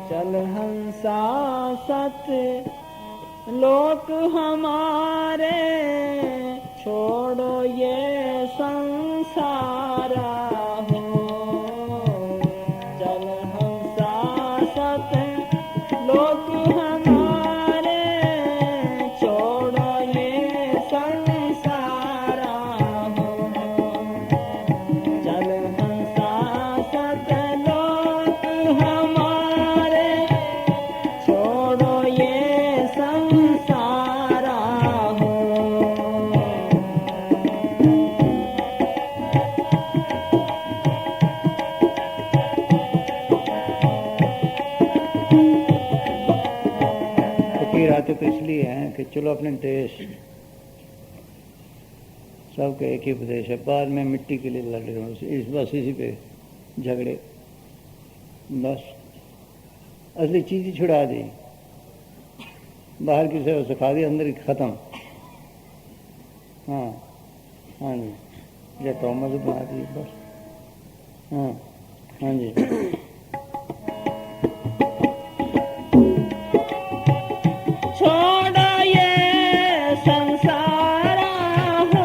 चल हंसा सत लोक हमारे, छोड़ो ये संसारा हो। चल हंसा सत लोक हमारे छोड़ो ये संसारा हो चल हंसा सत लोक हमारे छोड़ो ये संसारा हो फकीर आते तो इसलिए हैं कि चलो अपने देश, सबका एक ही प्रदेश है, बाद में मिट्टी के लिए लड़ रहे हो, बस इसी पे झगड़े, बस असली चीज़ ही छुड़ा दी, बाहर की सेवा सिखा दी, अंदर की खत्म। हाँ हाँ जी, या टॉमस बना दी बस। हाँ हाँ जी। छोड़ो ये संसारा हो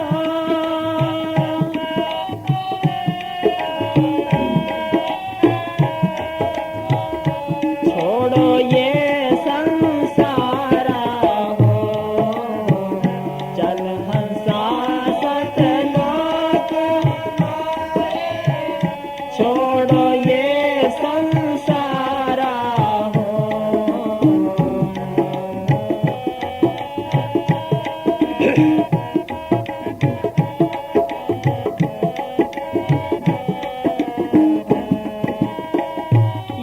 छोड़ो ये संसारा हो चल हंसा सत लोक छोड़ो ये संसारा हो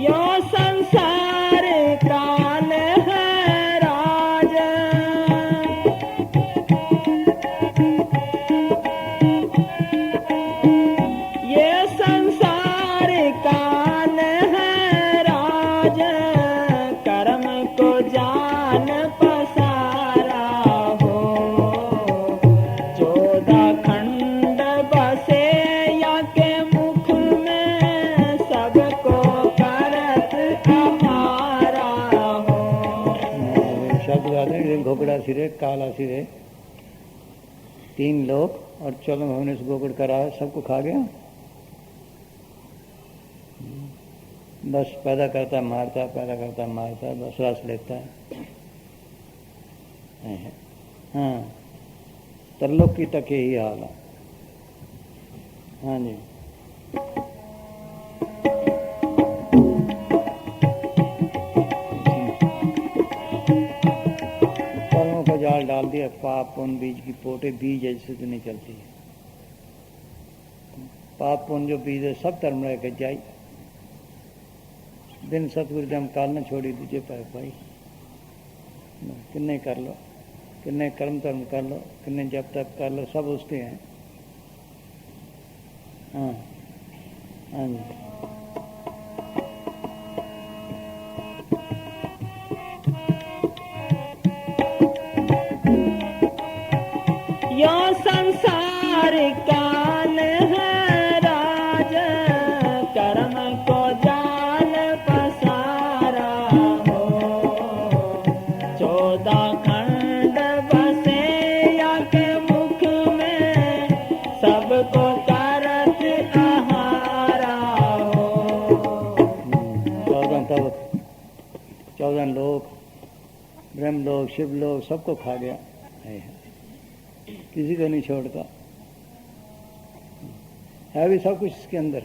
यो संसार काल है राज ये संसार काल है राज कर्म को जान पसारा हो 14 खंड बसे या के मुख में सबको करत हमारा हो शब्द गाते हैं, घोकड़ा सिरे, काला सिरे, 3 लोग और 14 महीने से गोकड़ करा, सबको खा गया। बस पैदा करता मारता है, पैदा करता मारता है, बस रस लेता है। हाँ, तरलोक की तक यही हाल है। हाँ जी। कर्मों का जाल डाल दिया, पाप पुण्य बीज की पोटे, बीज ऐसे तो नहीं चलती है। पाप पुण्य जो बीज है सब धर्म रह के जाई, दिन सतगुरु जम काल न छोड़ी दूजे पाए भाई। किन्ने कर लो, किन्ने कर्म धर्म कर लो, किन्ने जप तप कर लो, सब उसके हैं। हाँ हाँ जी। यो संसार काल है राज कर्म को जाल पसारा हो 14 खंड बसे या के मुख में सबको करत आहारा हो 14 तब 14 लोग, ब्रह्म लोग, शिव लोग, सबको खा गया है। किसी को नहीं छोड़ता, है भी सब कुछ इसके अंदर,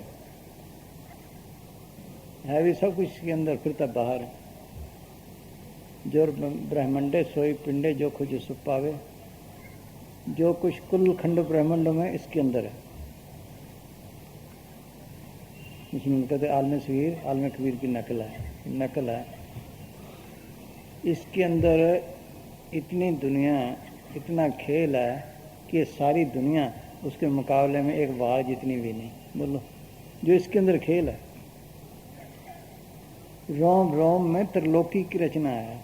है भी सब कुछ इसके अंदर, फिर तब बाहर है। जो ब्रह्मंडे सोई पिंडे जो कुछ सु पावे, जो कुछ कुल खंड ब्रह्मंडों में इसके अंदर है। इसमें कहते आलम सगीर आलम कबीर की नकल है। इसके अंदर इतनी दुनिया, इतना खेल है कि ये सारी दुनिया उसके मुकाबले में एक वार जितनी भी नहीं। बोलो, जो इसके अंदर खेल है, रोम रोम में त्रिलोकी की रचना है।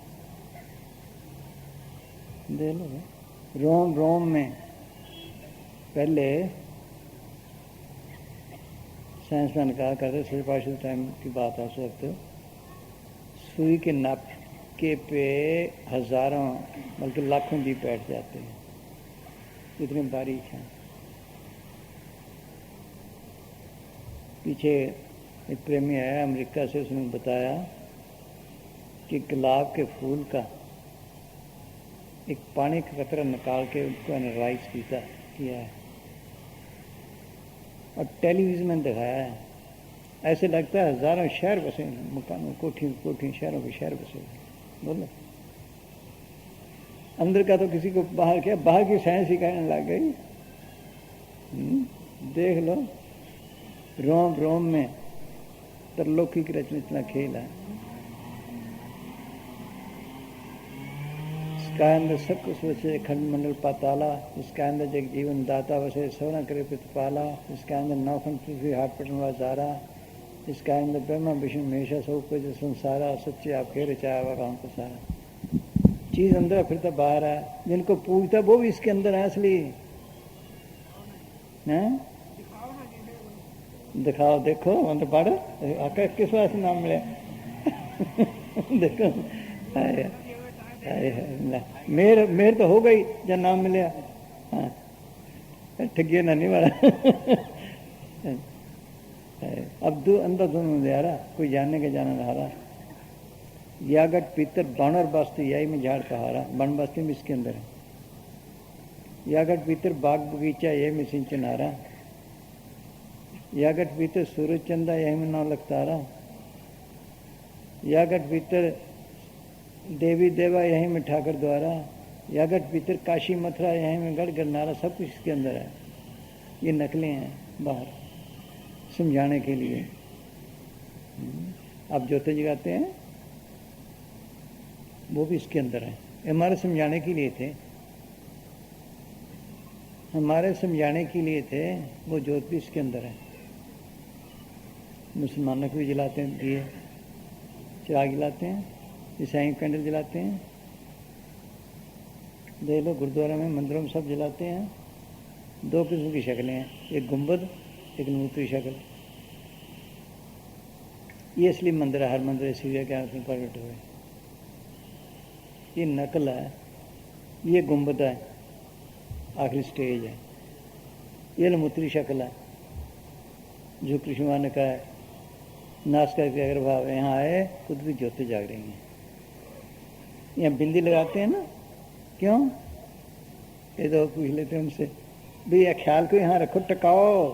देख लो, रोम रोम में पहले साइंसमैन कहा करते, श्री टाइम की बात है, उस वक्त सुई के नापके पे हजारों बल्कि लाखों दीप बैठ जाते हैं, इतने बारीक हैं। पीछे एक प्रेमी आया अमेरिका से, उसने बताया कि गुलाब के फूल का एक पानी का कतरा निकाल के उसको एनालाइज किया है और टेलीविजन में दिखाया है। ऐसे लगता है हजारों शहर बसे हैं, मकानों कोठी शहरों के शहर बसे हैं। बोलो अंदर का तो किसी को बाहर क्या, बाहर की साइंस ही कहने लग गई। देख लो रोम रोम में तरलोकी की रचना खेल है। इसका अंदर सब कुछ वसे खंड मंडल पाताला, इसका अंदर जग जीवन दाता वसे सोना करे प्रतिपाला, इसका अंदर नौखंड पृथ्वी हाथ पटन वाजारा, इसका अंदर ब्रह्मा विष्णु महेशा सब कुछ संसारा, सच्चे आप खेर चाहे वह काम को सारा चीज अंदर फिरता बाहर है। जिनको पूछता वो भी इसके अंदर है असली है। दिखाओ देखो अंदर पढ़ आका किस वास्ते नाम मिले देखो मेर तो हो गई जब नाम मिले। हाँ ठगिए ना नहीं मारा अब दो अंदर दोनों दे आ रहा, कोई जानने के जाना रहा रहा। यागट पीतर बन और बस्ती यही में झाड़ कहारा, बन बस्ती में इसके अंदर है। यागट पीतर बाग बगीचा यही में सिंचन आ रहा, यागट भीतर सूरज चंदा यही में 9 लाख तारा, यागट भीतर देवी देवा यही में ठाकर द्वारा, यागट भीतर काशी मथुरा यही में गढ़ गरनारा, सब कुछ इसके अंदर है। ये नकलें हैं बाहर समझाने के लिए। आप ज्योति जगाते हैं वो भी इसके अंदर है, हमारे समझाने के लिए थे, हमारे समझाने के लिए थे। वो ज्योत भी इसके अंदर है। मुसलमानों को भी जलाते हैं, दिए चिराग जलाते हैं, ईसाई कैंडल जलाते हैं। देख लो गुरुद्वारा में मंदिरों में सब जलाते हैं। 2 किस्म की शक्लें हैं, एक गुंबद एक नूतरी शक्ल। ये असली मंदिर है, हर मंदिर सूर्य के आंख में प्रकट हुए। ये नकल है, ये गुंबद है, आखिरी स्टेज है। ये लमुत्री शक्ल है जो कृष्ण भगवान ने कहा है नाश करके अगर भाव यहाँ आए खुद भी ज्योति जाग रही हैं। यहाँ बिंदी लगाते हैं ना, क्यों? ये तो पूछ लेते हैं उनसे, भैया ख्याल को यहाँ रखो, टकाओ।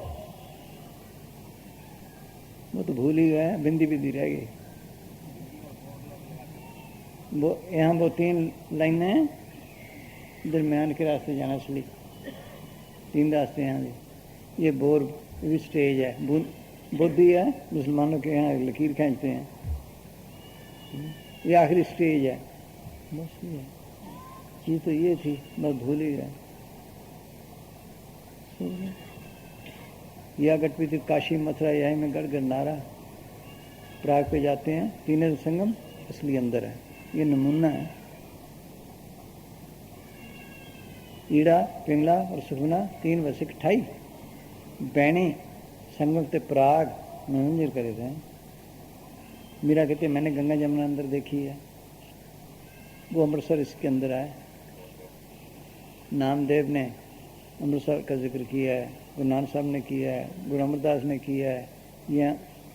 वो तो भूल ही गए, बिंदी बिंदी रह गई। वो यहाँ वो 3 लाइनें दरमियान के रास्ते जाना असली 3 रास्ते हैं। ये बोर भी स्टेज है, बुद्धि है, मुसलमानों के यहाँ लकीर खींचते हैं। ये आखिरी स्टेज है। बस ये चीज तो ये थी, बस भूल ही गए। या गटपति काशी मथुरा यही में गढ़ गरनारा, प्राग पे जाते हैं। तीनों संगम असली अंदर है। ये नमूना है। ईड़ा पिंगला और सुखना 3 वसिक 28 बैणी संगम ते प्राग मनोरंजन करे थे। मीरा कहते मैंने गंगा जमुना अंदर देखी है, वो अमृतसर इसके अंदर है। नामदेव ने अमृतसर का जिक्र किया है, गुरु नानक साहब ने किया है, गुरु अमरदास ने किया है।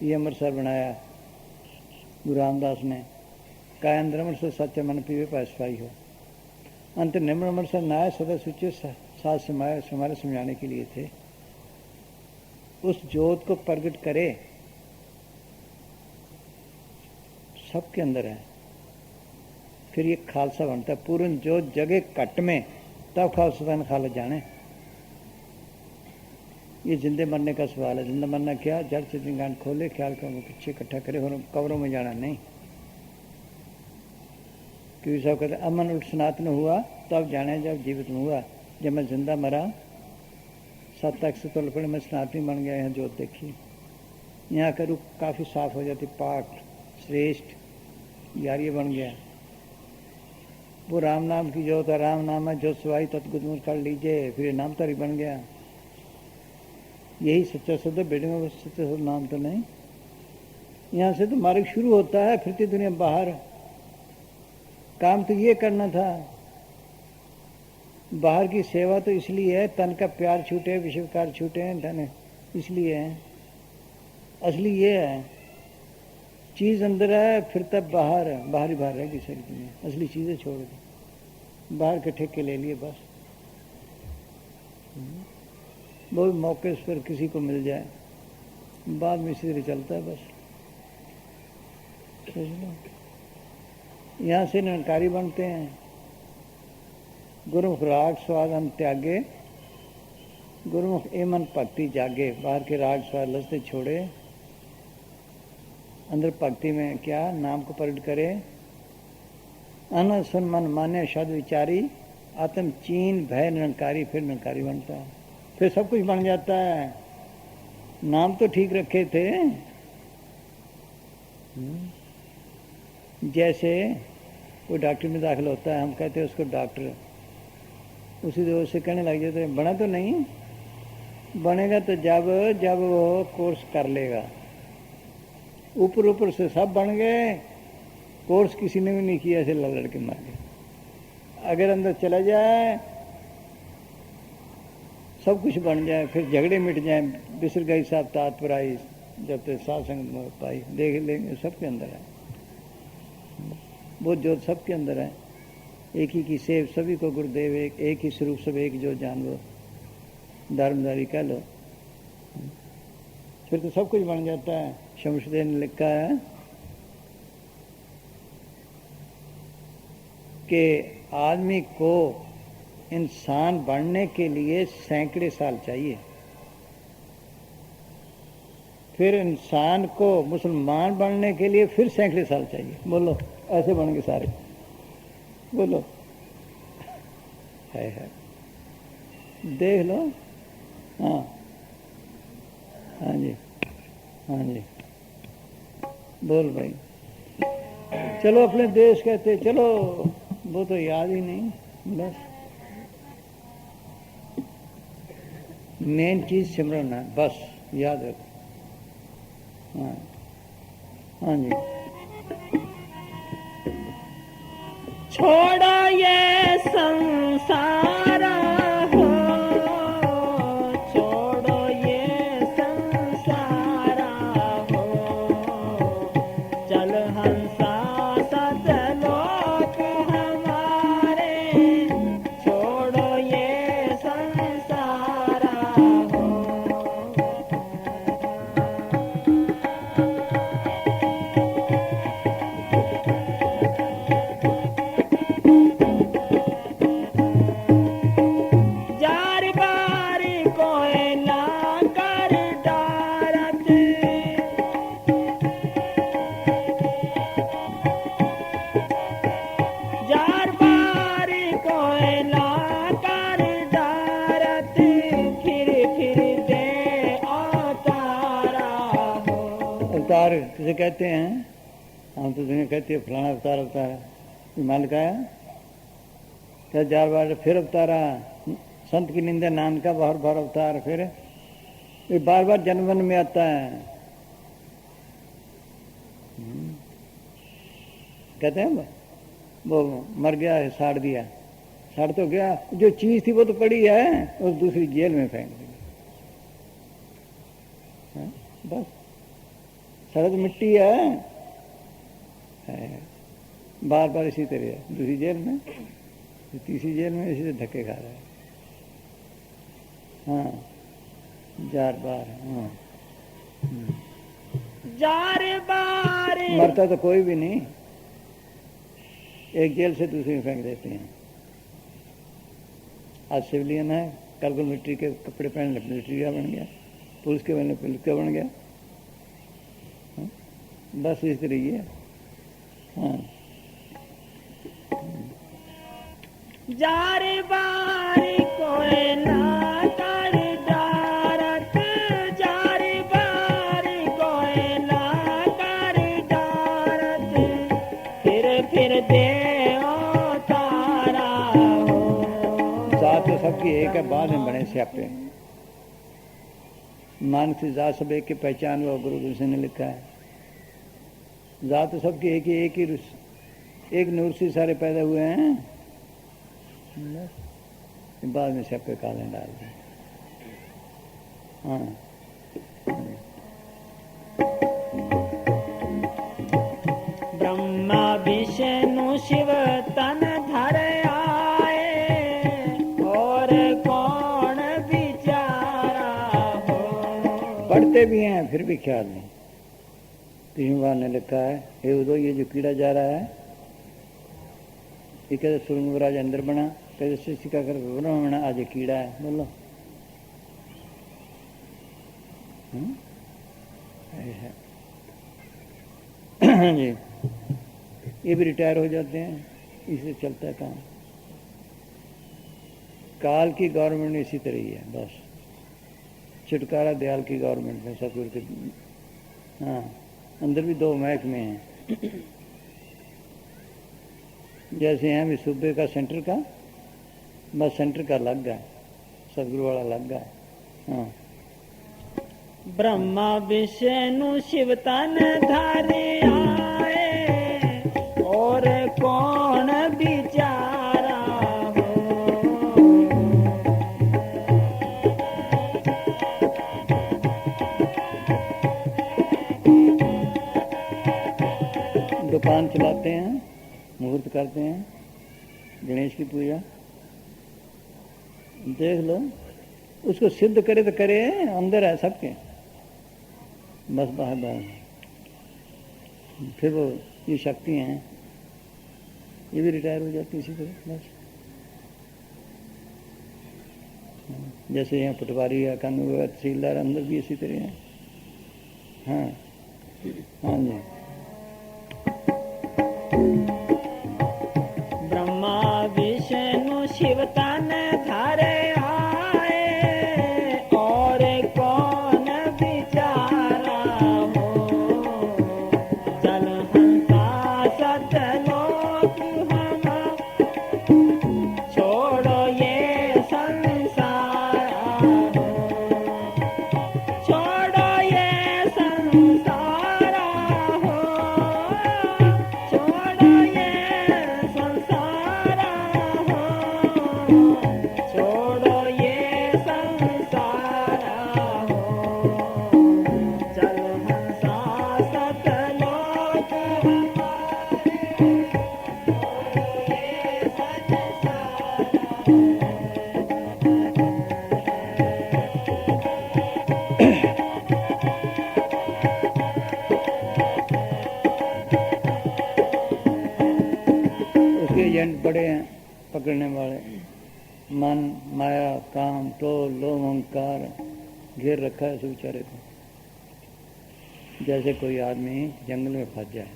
ये अमृतसर बनाया गुरु रामदास ने। काय अंदर अमृतसर सच्चा मन पीवे पास पाई हो। अंत निम्न अमृतसर नाय सदा सुचे साथ समाये हमारे समझाने के लिए थे। उस जोत को प्रकट करे, सबके अंदर है। फिर ये खालसा बनता है। पूर्ण जोत जगे कट में तब खालसा खालत जाने। ये जिंदे मरने का सवाल है। जिंदा मरना क्या? जड़ से गांठ खोले, ख्याल का पीछे इकट्ठा करे और कब्रों में जाना नहीं। क्योंकि सब कहते अमन उठ सनातन हुआ तब जाने जब जीवित में हुआ। जब मैं जिंदा मरा 7 तक से तोल पड़े मैं सनातनी बन गया। यहाँ जोत देखी, यहाँ का रूप काफ़ी साफ हो जाती, पाक श्रेष्ठ यारी बन गया। वो राम नाम की जोत है, राम नाम है जो सवाई तत्गुदमुर कर लीजिए, फिर नाम तारी बन गया। यही सच्चा शब्द है। बेटे में सच्चा शब्द नाम तो नहीं। यहाँ से तो मार्ग शुरू होता है, फिरती दुनिया बाहर। काम तो ये करना था। बाहर की सेवा तो इसलिए है तन का प्यार छूटे, विषयकार छूटे, धन इसलिए है। असली ये है चीज़ अंदर है, फिर तब बाहर है, बाहर ही बाहर रहेगी सारी दुनिया। असली चीज़ें छोड़ दी, बाहर के ठेके ले लिए बस। वो भी मौके पर किसी को मिल जाए, बाद में इसी तरह चलता है बस। समझ लो, यहाँ से निरंकारी बनते हैं। गुरुमुख राग स्वाद हम त्यागे, गुरुमुख ए मन भक्ति जागे। बाहर के राग स्वाद लसते छोड़े, अंदर भक्ति में क्या नाम को प्रकट करे। अन सुन मन मान्य शब्द विचारी, आत्म चीन भय निरंकारी, फिर निरंकारी बनता है, फिर सब कुछ बन जाता है। नाम तो ठीक रखे थे। जैसे कोई डॉक्टर में दाखिल होता है, हम कहते हैं उसको डॉक्टर, उसी देर से कहने लग जाते हैं बना तो नहीं, बनेगा तो जब वो कोर्स कर लेगा। ऊपर ऊपर से सब बन गए, कोर्स किसी ने भी नहीं किया, ऐसे लड़ के मार गए। अगर अंदर चला जाए, सब कुछ बन जाए, फिर झगड़े मिट जाए, बिसर गई साहब तात पर आई, जब तक सासंग पाई। देख लेंगे सबके अंदर है, वो जोत सबके अंदर है। एक ही की सेव सभी को गुरुदेव एक ही स्वरूप सब एक जो जानवो, धर्मदारी कह लो, फिर तो सब कुछ बन जाता है। शमशदेव ने लिखा है कि आदमी को इंसान बनने के लिए सैकड़े साल चाहिए, फिर इंसान को मुसलमान बनने के लिए फिर सैकड़े साल चाहिए। बोलो, ऐसे बन गए सारे, बोलो है देख लो। हाँ हाँ जी, हाँ जी, बोल भाई। चलो अपने देश कहते, चलो वो तो याद ही नहीं, बस मेन चीज सिमरन है, बस याद रखो। हाँ हाँ जी। छोड़ो ये संसार हो, छोड़ो ये संसार हो, चल हंसा सतलोक हमारे, छोड़ो ये संसार हो। जार बारी कोयला कर डारत, जार बारी कोयला कर डारत, फिर दे अवतारा हो। अवतार किसे कहते हैं? हम तो दुनिया कहते हैं फलाना अवतार अवतार है। मालिक आया क्या 4 बार फिर अवतारा, संत की निंदा नाम का बार बार अवतार, फिर ये बार बार जन्मन में आता है। कहते हैं वो मर गया है, साड़ दिया, साड़ तो गया, जो चीज थी वो तो पड़ी है, उस दूसरी जेल में फेंक दी। बस सड़क मिट्टी है, बार बार इसी तरह दूसरी जेल में, तीसरी जेल में इसी से धक्के खा रहा है। हाँ 4 बार। हाँ जार बारी मरता तो कोई भी नहीं, एक जेल से दूसरी में फेंक देते हैं। आज सिविलियन है, कल को मिलिट्री के कपड़े पहन मिलिट्री का बन गया, पुलिस के बनने पुलिस का बन गया। हाँ? बस इस तरह ही है। हाँ जार बारी कोयला कर डारत, जार बारी कोयला कर डारत, फिर दे अवतारा हो। जात तो सबकी एक है, बाद में बने स्यापे। मानसी जात सब एक की पहचान वो गुरु गोविंद ने लिखा है। जात तो सबकी एक ही एक नूर से सारे पैदा हुए हैं, बाद में स्यापे काले डाल दें। हाँ शिव तन धर आए और कौन बिचारा हो। पढ़ते भी हैं फिर भी ख्याल नहीं। तीसरी ने लिखा है, हे उदो ये जो कीड़ा जा रहा है, ये कहते सुरंगराज अंदर बना, कहते सृष्टि का कर बना, आज ये कीड़ा है। बोलो जी, ये भी रिटायर हो जाते हैं, इससे चलता है काम। काल की गवर्नमेंट इसी तरह ही है, बस छुटकारा दयाल की गवर्नमेंट में सब कुछ। हाँ, अंदर भी दो महकमे हैं, जैसे हैं भी सूबे का सेंटर का, बस सेंटर का लग गया, सदगुरु वाला लग गया। हाँ, ब्रह्मा विष्णु शिव तन धारे आए और कौन बिचारा हो। दुकान चलाते हैं, मुहूर्त करते हैं, गणेश की पूजा देख लो, उसको सिद्ध करे तो करे, अंदर है सबके, बस बाहर बाहर। फिर वो ये शक्ति हैं, ये भी रिटायर हो जाती इसी तरह बस। जैसे यहाँ पटवारी या कानून तहसीलदार अंदर भी इसी तरह है। हाँ हाँ जी, ब्रह्मा विष्णु शिव तन धारे आए और कौन बिचारा हो। चल हंसा सतलोक हम छोड़ो ये संसार हो। छोड़ो ये संसार हो, छोड़ो ये संसार हो, छोड़ो ये संसार हो। चल हंसा सतलोक हमारे, ये संसार उसके एजेंट बड़े हैं पकड़ने वाले, मन माया काम क्रोध लोभ अहंकार घेर रखा है उस बेचारे को। जैसे कोई आदमी जंगल में फंस जाए,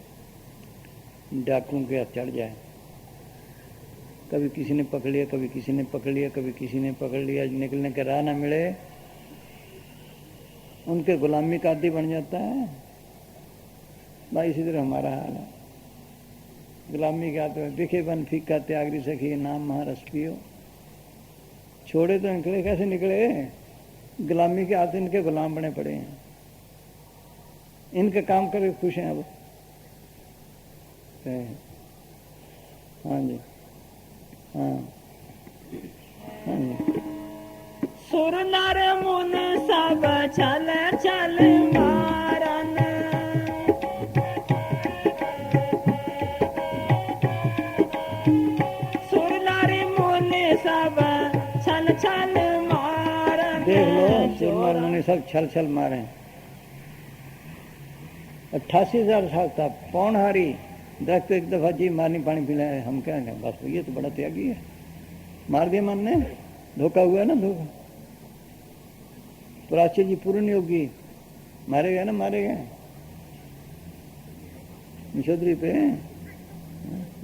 डाकुओं के हाथ चढ़ जाए, कभी किसी ने पकड़ लिया, कभी किसी ने पकड़ लिया, कभी किसी ने पकड़ लिया, निकलने का राह ना मिले, उनके गुलामी का आदी बन जाता है। भाई इसी तरह हमारा हाल है, गुलामी के आते दिखे बन फीका त्यागरी सखी नाम महारस पियो। छोड़े तो निकले, कैसे निकले? गुलामी के आते इनके गुलाम बने पड़े हैं, इनके काम करके खुश हैं अब। हाँ जी, हाँ हाँ जी। सुर नर मुन सब चल चल मारन, सुर नर मुन सब छल छल मारन। देख लो, सुरमर मुनि सब छल छल मारे। 88,000 साल था, पौनहारी दरख्त एक दफा जी मारनी पानी पिलाए, हम क्या कहें? बस ये तो बड़ा त्यागी है, मार दिया मन ने, धोखा हुआ ना धोखा। प्राची जी पूर्ण योगी मारे गए ना, मारे गए निशोदरी पे,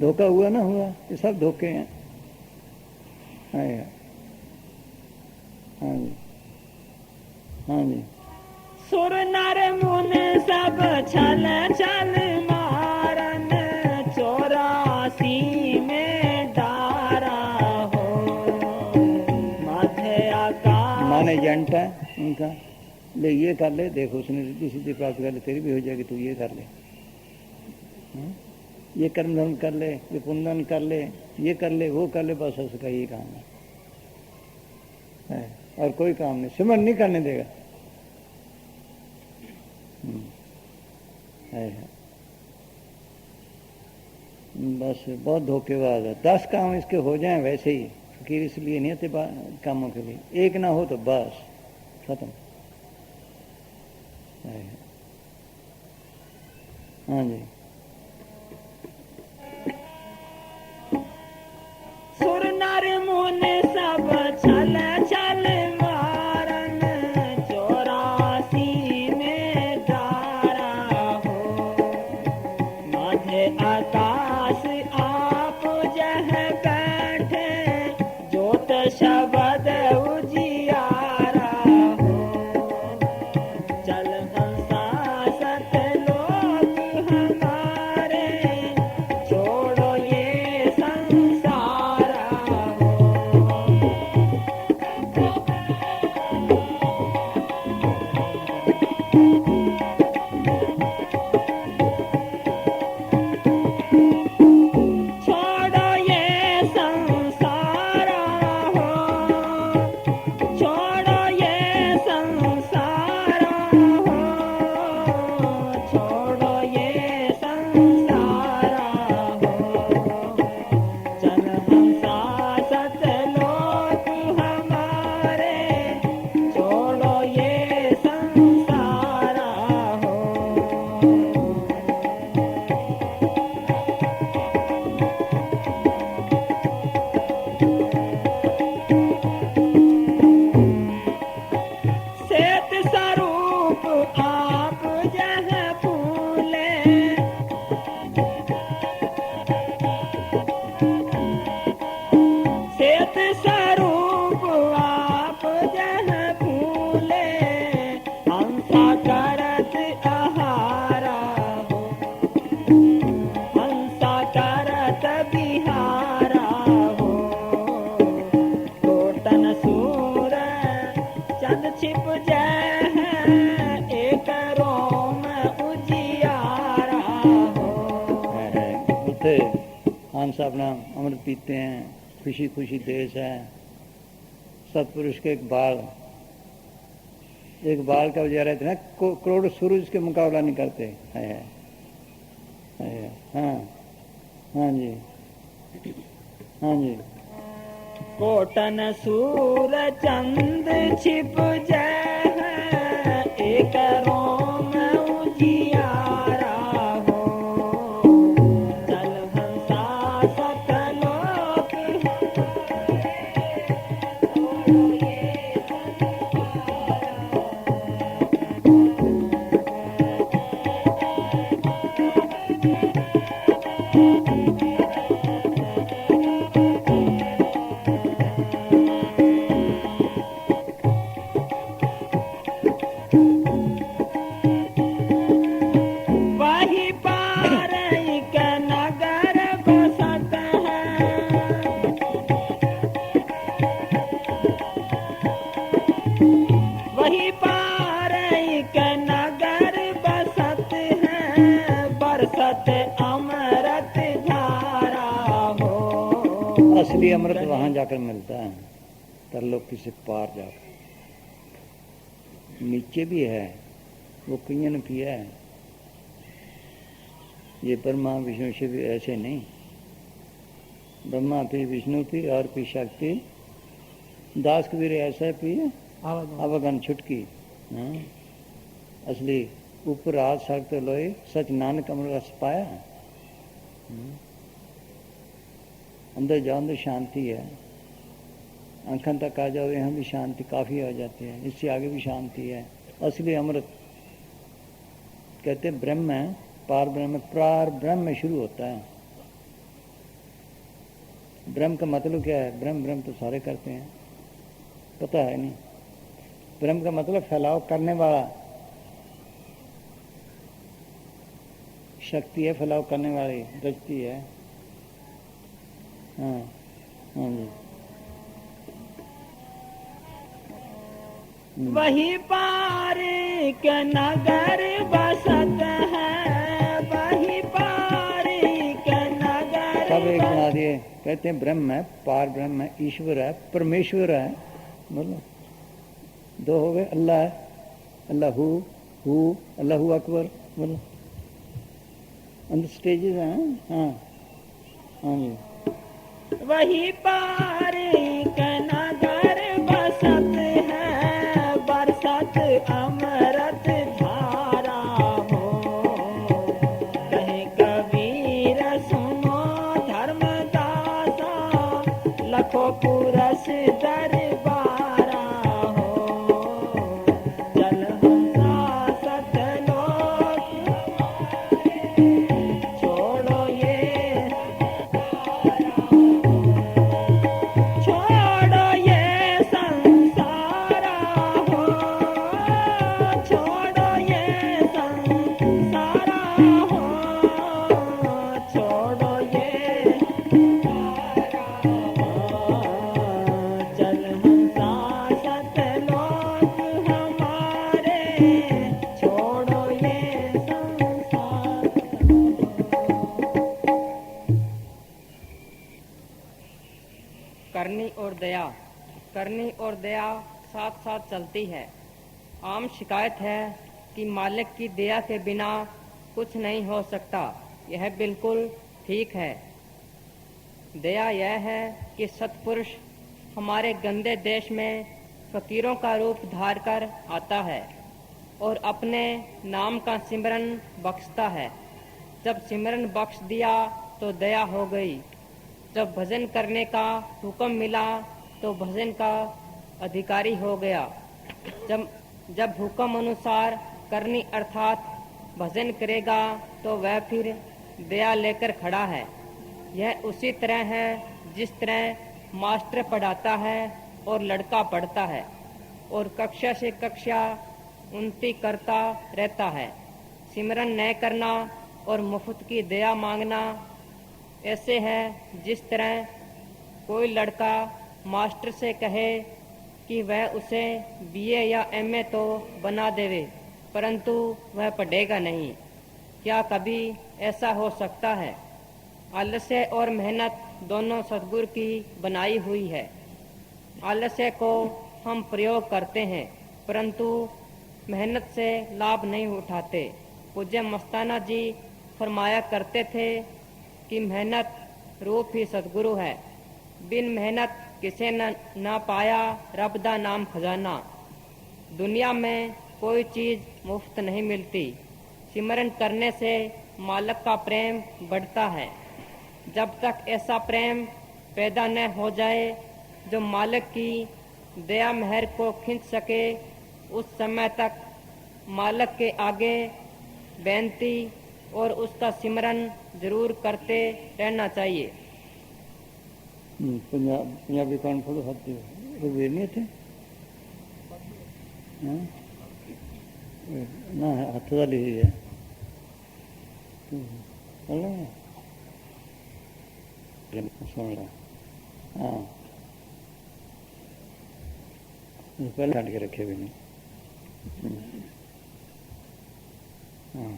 धोखा हुआ ना हुआ, ये सब धोखे हैं। हाँ जी, हाँ जी। सुर नर मुन सब छल छल मारन, 84 में डारा हो। मध्य आकाश माने एजेंट है उनका, ले ये कर ले, देखो उसने रिद्धि सिद्धि प्राप्त कर ले, तेरी भी हो जाएगी, तू ये कर ले, ये कर्म धर्म कर ले, ये पुण्यदान कर ले, ये कर ले, वो कर ले, बस उसका यही काम है, और कोई काम नहीं, सिमरन नहीं करने देगा। बस बहुत धोखेबाज है। 10 काम इसके हो जाएं वैसे ही, फकीर इसलिए नहीं होते कामों के लिए, एक ना हो तो बस खत्म। हाँ जी। सुर नर मुनि सब छल छल मारन, 84 में डारा हो। मध्य आकाश आप जह बैठे, जोत शबद उजियारा हो। चल हंसा सतलोक हमारे, छोड़ो ये संसारा हो। छोड़ो ये संसारा हो, छोड़ो ये संसारा हो, छोड़ो ये संसारा हो। चल हंसा सतलोक हमारे, छोड़ो ये संसारा हो। श्वेत स्वरूप आप जह फूले, श्वेत स्वरूप आप जह फूले, हंसा करत आहारा हो। हंसा करत बिहारा हो। कोटन सूर चंद छिप जय, एक रोम उजियारा हो। उठे हंस अपना अमृत पीते हैं, खुशी खुशी देश है। सतपुरुष के एक बाल का उजाला इतना करोड़ सूरज के मुकाबला नहीं करते। है। हाँ हाँ जी, हाँ जी। कोटन सूर चंद छिप जय, एक रोम उजियारा हो। चल हंसा सतलोक वही पार एक नगर बसत है, वही पार एक नगर बसत है, बरसत अमृत धारा हो। असली अमृत वहां जाकर मिलता है, तरलोकी से पार जाकर। नीचे भी है, वो कईयों ने पिया है। ये ब्रह्मा विष्णु शिव ऐसे नहीं, ब्रह्मा पी, विष्णु पी और पी शक्ति। दास कबीर ऐसा पिए अवगन छुटकी। हाँ? असली ऊपर हाथ सर तो लोए, सच नानक अमर रस पाया। अंदर जाओ, अंदर शांति है। आंखन तक आ जाओ, यहाँ भी शांति काफी हो जाती है, इससे आगे भी शांति है। असली अमृत कहते ब्रह्म है, पार ब्रह्म, प्रार ब्रह्म में शुरू होता है। ब्रह्म का मतलब क्या है? ब्रह्म ब्रह्म तो सारे करते हैं, पता है नहीं। ब्रह्म का मतलब फैलाव करने वाला शक्ति है, फैलाव करने वाली रचती है। हाँ हाँ जी। वही पार के नगर बसत है, वही पार के नगर सब एक बना दिए। कहते हैं ब्रह्म है, पार ब्रह्म है, ईश्वर है, परमेश्वर है। बोलो, दो हो गए। अल्लाह है, अल्लाहू अल्लाहू अकबर। बोलो, अंदर स्टेजेस हैं। हाँ हाँ जी। वही पार का नगर बसत है, बरसत अमृत धारा हो। कहे कबीर सुनो धर्मदासा, लखो पुरस दरबारा हो। जल हंसा सतलोक छोड़ो ये, छोड़ो ये संसारा हो, छोड़ो ये संसारा हो, छोड़ो ये चल हंसा सतलोक हमारे, छोड़ो ये संसार। करनी और दया, करनी और दया साथ साथ चलती है। आम शिकायत है कि मालिक की दया के बिना कुछ नहीं हो सकता। यह बिल्कुल ठीक है। दया यह है कि सत्पुरुष हमारे गंदे देश में फकीरों का रूप धार कर आता है और अपने नाम का सिमरन बख्शता है। जब सिमरन बख्श दिया तो दया हो गई। जब भजन करने का हुक्म मिला तो भजन का अधिकारी हो गया। जब हुक्म अनुसार करनी अर्थात भजन करेगा तो वह फिर दया लेकर खड़ा है। यह उसी तरह है जिस तरह मास्टर पढ़ाता है और लड़का पढ़ता है और कक्षा से कक्षा उन्नति करता रहता है। सिमरन न करना और मुफ्त की दया मांगना ऐसे है जिस तरह कोई लड़का मास्टर से कहे कि वह उसे बीए या एमए तो बना देवे, परंतु वह पढ़ेगा नहीं। क्या कभी ऐसा हो सकता है? आलस्य और मेहनत दोनों सद्गुरु की बनाई हुई है। आलस्य को हम प्रयोग करते हैं परंतु मेहनत से लाभ नहीं उठाते। पूज्य मस्ताना जी फरमाया करते थे कि मेहनत रूप ही सद्गुरु है। बिन मेहनत किसे न पाया रब दा नाम खजाना। दुनिया में कोई चीज मुफ्त नहीं मिलती। सिमरन करने से मालिक का प्रेम बढ़ता है। जब तक ऐसा प्रेम पैदा न हो जाए जो मालिक की दया मेहर को खींच सके, उस समय तक मालिक के आगे बेनती और उसका सिमरन जरूर करते रहना चाहिए। पंजाबी कौन फोड़ो खाते रघुवीर नहीं थे ना हथ का लिखी है सुन ला। हाँ पहले काट के रखे भी नहीं। हाँ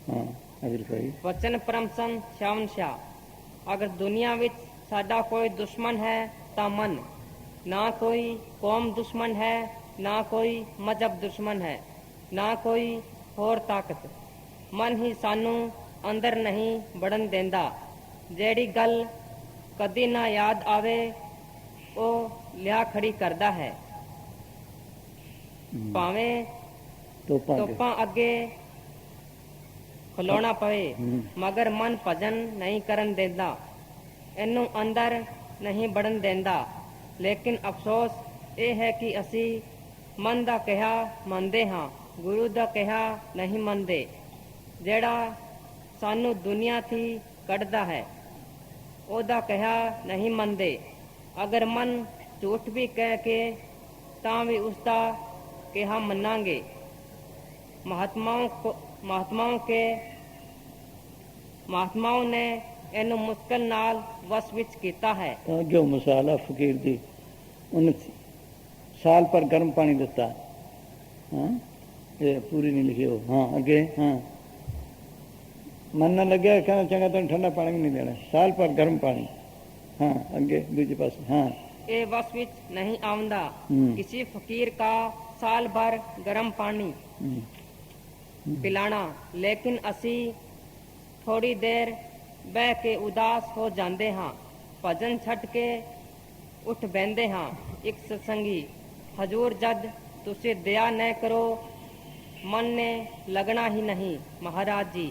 हाँ वचन परम संत श्यामन शाह। अगर दुनिया विच साडा कोई दुश्मन है ता मन, ना कोई कौम दुश्मन है, ना कोई मजहब दुश्मन है, ना कोई होर ताकत। मन ही सानू अंदर नहीं बढ़न देंदा। जेड़ी गल कदी ना याद आवे ओ लिया खड़ी करदा है। भावें तोपा अगे खलोना पवे मगर मन भजन नहीं करन देंदा। इनू अंदर नहीं बढ़न देंदा। लेकिन अफसोस ये है कि असी मन दा कहा मनदे हाँ, गुरु दा कहा नहीं मनदे। जेड़ा सानू दुनिया थी कढ़दा है ओदा कहा नहीं मनदे। अगर मन झूठ भी कह के तां भी उसका कहा मनांगे। महात्माओं ने इन्हू मुश्किल नाल वस विच कीता है। तो जो मिसाल फकीर दी उन्हें साल पर गर्म पानी दिता। हाँ ये पूरी नहीं लिखी हो। हाँ अगे हाँ मन न लगे कहना चंगा तेन ठंडा पानी भी नहीं देना। साल पर गर्म पानी। हाँ अगे दूजे पास। हाँ ये वस विच नहीं आउंदा किसी फकीर का साल भर गर्म पानी पिलाना। लेकिन असी थोड़ी देर बह के उदास हो जाते हाँ भजन छट के उठ बहते हाँ एक सत्संगी हजूर जद तुसी दया न करो मन ने लगना ही नहीं महाराज जी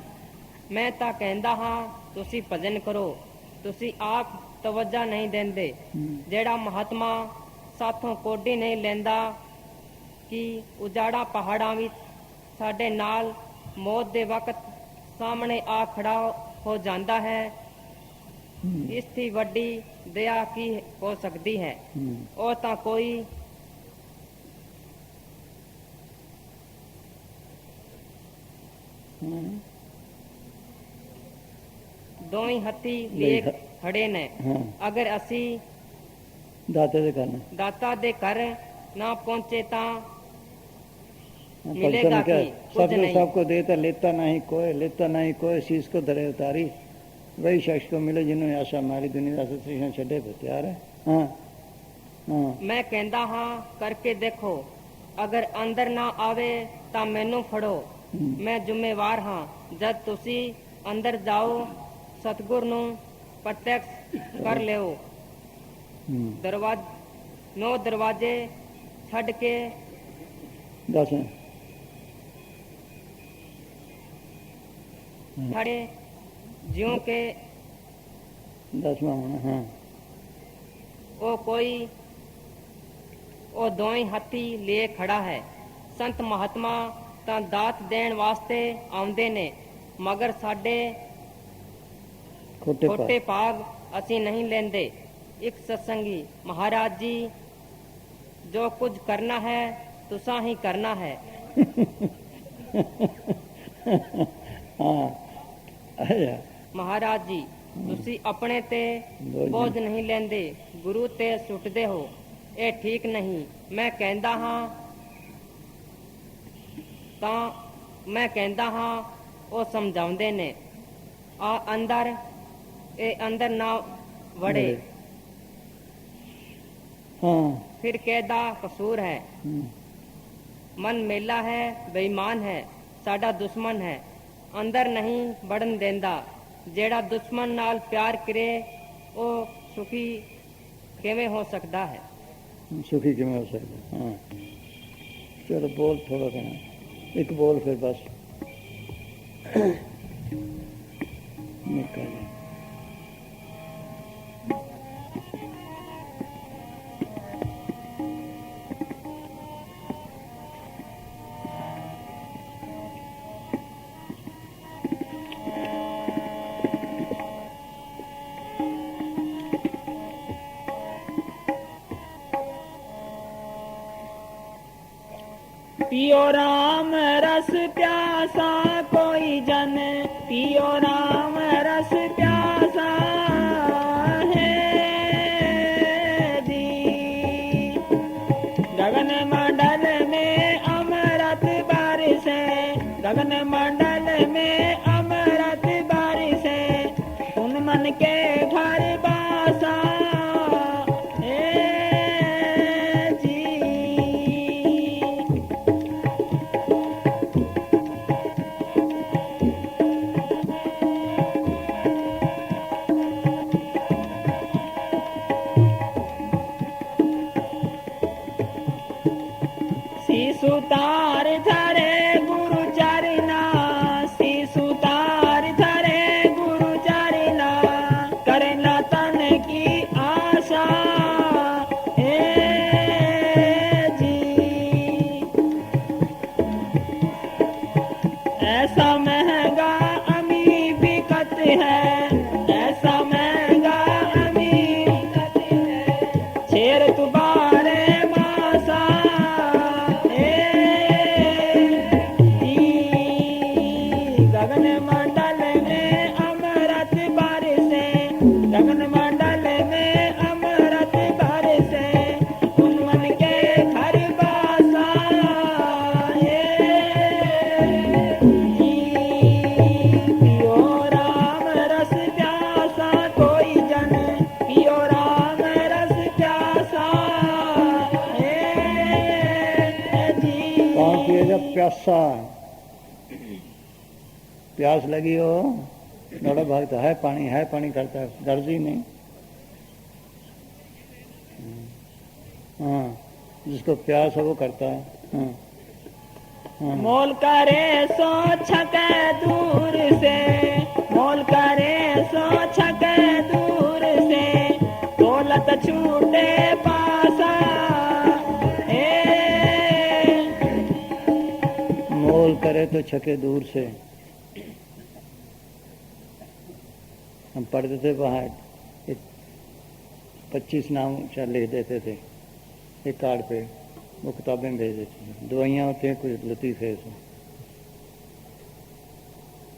मैं ਤਾਂ ਕਹਿੰਦਾ ਹਾਂ ਤੁਸੀਂ ਭਜਨ ਕਰੋ ਤੁਸੀਂ ਆਪ ਤਵੱਜਾ ਨਹੀਂ ਦਿੰਦੇ ਜਿਹੜਾ ਮਹਾਤਮਾ ਸਾਥੋਂ ਕੋਡੀ ਨਹੀਂ ਲੈਂਦਾ ਕਿ ਉਜਾੜਾ ਪਹਾੜਾਂ ਵਿੱਚ ਸਾਡੇ ਨਾਲ ਮੌਤ ਦੇ ਵਕਤ ਸਾਹਮਣੇ ਆ ਖੜਾ ਹੋ ਜਾਂਦਾ ਹੈ ਇਸ ਦੀ ਵੱਡੀ ਦਇਆ ਕੀ ਹੋ ਸਕਦੀ ਹੈ ਉਹ ਤਾਂ ਕੋਈ ਦੋਵੇਂ ਹੱਥੀ ਲਈ ਖੜੇ ਨੇ ਅਗਰ ਅਸੀਂ ਦਾਤਾ ਦੇ ਘਰ ਨਾ ਪਹੁੰਚੇ ਤਾਂ मिलेगा कि कुछ नहीं सबको देता लेता नहीं कोई शीश को धरे उतारी वही शख्स को मिले जिन्होंने आशा हमारी दुनिया से तृष्णा छड़े पे तैयार है हाँ हाँ मैं कहता हाँ करके देखो अगर अंदर ना आवे ਤਾਂ ਮੈਨੂੰ ਫੜੋ ਮੈਂ ਜ਼ਿੰਮੇਵਾਰ ਹਾਂ ਜਦ ਤੁਸੀਂ ਅੰਦਰ ਜਾਓ ਸਤਿਗੁਰ ਨੂੰ ਪ੍ਰਤੱਖ ਕਰ ਲਿਓ ਨੌ ਦਰਵਾਜ਼ੇ ਛੱਡ ਕੇ ਦੱਸ खड़े ज्यों के 10वां होना हाँ वो कोई वो दोई हाथी लिए खड़ा है संत महात्मा ਤਾਂ ਦਾਤ ਦੇਣ ਵਾਸਤੇ ਆਉਂਦੇ ਨੇ ਮਗਰ ਸਾਡੇ ਖੋਟੇ ਭਾਗ ਅਸੀਂ ਨਹੀਂ ਲੈਂਦੇ ਇੱਕ ਸਤਸੰਗੀ ਮਹਾਰਾਜ ਜੀ ਜੋ ਕੁਝ ਕਰਨਾ ਹੈ ਤੁਸਾਂ ਹੀ ਕਰਨਾ ਹੈ हाँ ਮਹਾਰਾਜ ਜੀ ਤੁਸੀਂ ਆਪਣੇ ਤੇ ਬੋਝ ਨਹੀਂ ਲੈਂਦੇ ਗੁਰੂ ਤੇ ਸੁੱਟਦੇ ਹੋ ਇਹ ਠੀਕ ਨਹੀਂ ਮੈਂ ਕਹਿੰਦਾ ਹਾਂ ਉਹ ਸਮਝਾਉਂਦੇ ਨੇ ਆ ਅੰਦਰ ਇਹ ਅੰਦਰ ਨਾ ਵੜੇ ਫਿਰ ਕਿਹਦਾ ਕਸੂਰ ਹੈ ਮਨ ਮੇਲਾ ਹੈ ਬੇਈਮਾਨ ਹੈ ਸਾਡਾ ਦੁਸ਼ਮਣ ਹੈ ਅੰਦਰ ਨਹੀਂ ਵੜਨ ਦਿੰਦਾ ਜਿਹੜਾ ਦੁਸ਼ਮਣ ਨਾਲ ਪਿਆਰ ਕਰੇ ਉਹ ਸੁਖੀ ਕਿਵੇਂ ਹੋ ਸਕਦਾ ਹੈ सुखी किमें हो सकता हाँ चलो बोल थोड़ा कहना एक बोल फिर बस निकल पियो राम रस प्यासा कोई जन पियो राम रस प्यासा है दी गगन मंडल में अमृत बारिश है गगन मंडल में अमृत बारिश है उन मन के घर बासा सुतार धरे गुरु चरना सुतार धरे गुरु चरना करना तन की आशा जी ऐसा महंगा अमी बिकत है ऐसा महंगा अमी बिकत है शेर तुम्हारे मासा गगन मंडल में अमृत बारिश गगन मंडल में अमृत बारिश उन मन के घर बासा पियो राम रस प्यासा कोई जन पियो राम रस प्यासा प्यासा प्यास लगी हो दौड़ा भागता है पानी करता है, गर्ज ही नहीं। हाँ, जिसको प्यास है वो करता है। हाँ, हाँ। मोल करे सो छके दूर से, मोल करे सो छके दूर से, दौलत छूटे पासा। मोल करे तो छके दूर से। हम पढ़ते थे वहाँ 25 नाम लिख देते थे एक कार्ड पे, वो किताबें भेज देते थे। दवाइयाँ होती हैं, कुछ लतीफ़े से।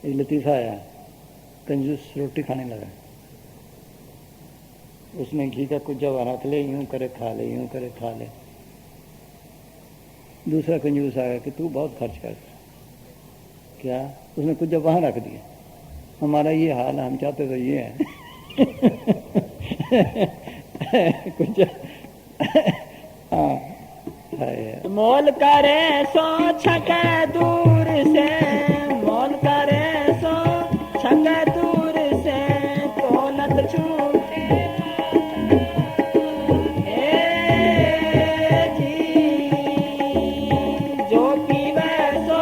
एक लतीफ़ा आया, कंजूस रोटी खाने लगा, उसने घी का कुछ जब रख ले, यूं करे खा ले, यूं करे खा ले। दूसरा कंजूस आया कि तू बहुत खर्च करता, क्या? उसने कुछ जब वहाँ रख दिया। हमारा ये हाल है, हम चाहते तो ये है कुछ हाँ है। मोल करे सो छके दूर से, मोल करे सो छके दूर से, दौलत छूटे जी। जो पीवे सो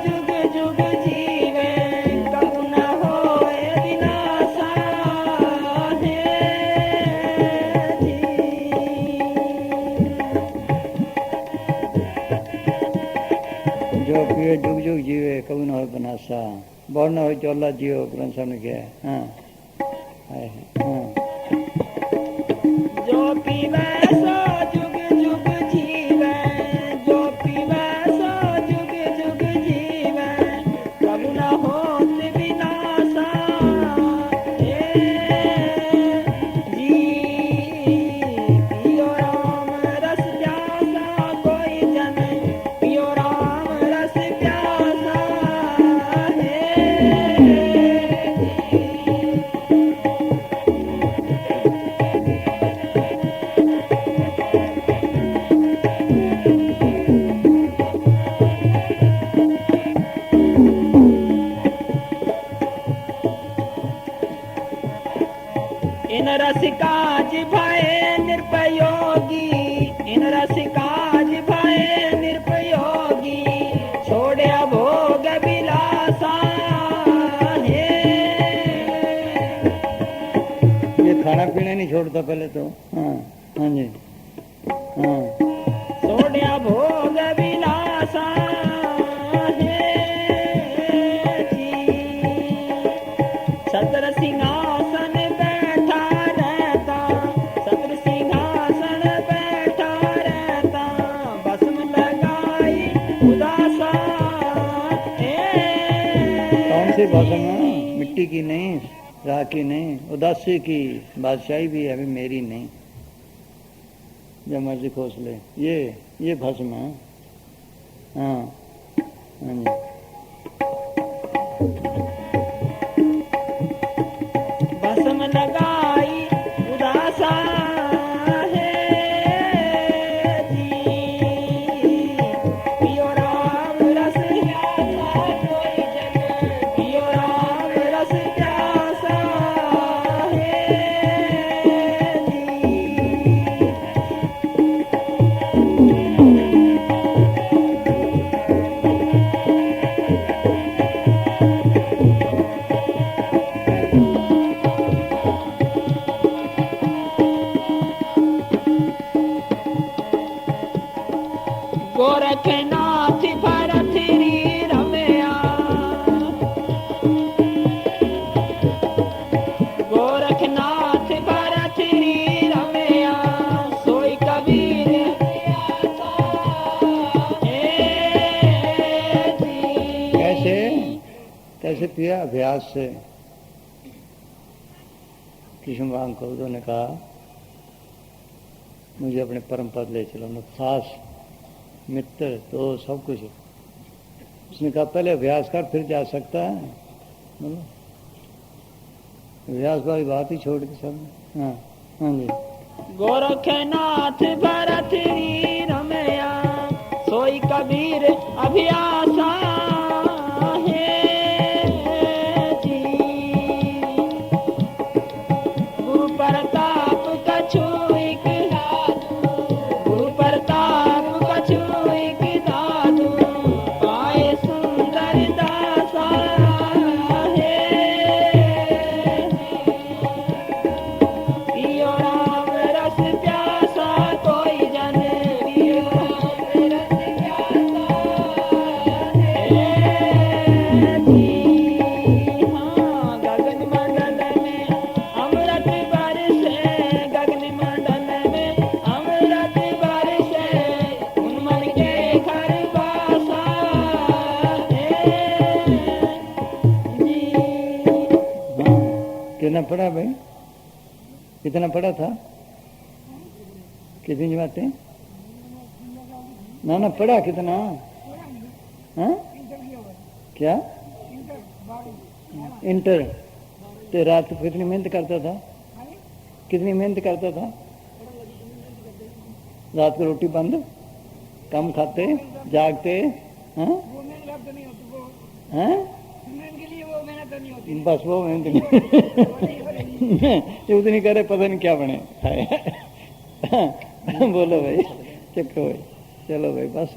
जुग जुग जीवे, कबू न होए विनाशा जो पिए जुग जुग जीवे, कभी न हो बनासा। बोल न हो चौला जियो, ग्रंथ साहब ने किया है। हाँ, हाँ। जो पीवे सो जुग जुग जीवे, जो पीवे सो जुग जुग जीवे, कबू न होत विनाशा जी। पियो राम रस प्यासा कोई जन, पियो राम रस प्यासा इन रसिकाज भय निरुपयोगी, इन रसिकाज भय निरुपयोगी, छोड़े भोग विलासा ये खाना पीना नहीं छोड़ता पहले तो। हाँ, हाँ जी, हाँ। छोड़े भोग विलासा छत्र सिंहासन बैठा रहता, छत्र सिंहासन बैठा रहता, भस्म लगाई उदासा कौन सी भाषा में? मिट्टी की नहीं, राख की नहीं, उदासी की। बादशाही भी है, अभी मेरी नहीं, जब मर्जी खोस ले। ये भस्म है। हाँ, हाँ जी। भस्म लगाई उदासा जी। पियो राम रस प्यासा कोई जन, पियो राम रस प्यासा जी। गोरखनाथ भरथरी रमया, गोरखनाथ भरथरी रमया, सोई कबीर कैसे कैसे पिया? अभ्यास से। कृष्ण भगवान कबीर ने कहा, मुझे अपने परम पद ले चलो। मैं खास मित्र तो सब कुछ। उसने कहा पहले अभ्यास कर, फिर जा सकता है। बोलो, अभ्यास वाली बात ही छोड़ दी सब। हाँ, हाँ जी। गोरखनाथ भरथरी रमया, सोई कबीर अभ्यासा पढ़ा भाई? कितना पढ़ा था? कितनी जमातें? ना पढ़ा कितना? हाँ? क्या? इंटर। तो रात को कितनी मेहनत करता था? कितनी मेहनत करता था? रात को रोटी बंद, कम खाते, जागते? हाँ? हाँ? बस वो मेहनत नहीं उतनी करे, पता नहीं क्या बने। बोलो भाई, चक्रो भाई, चलो भाई बस।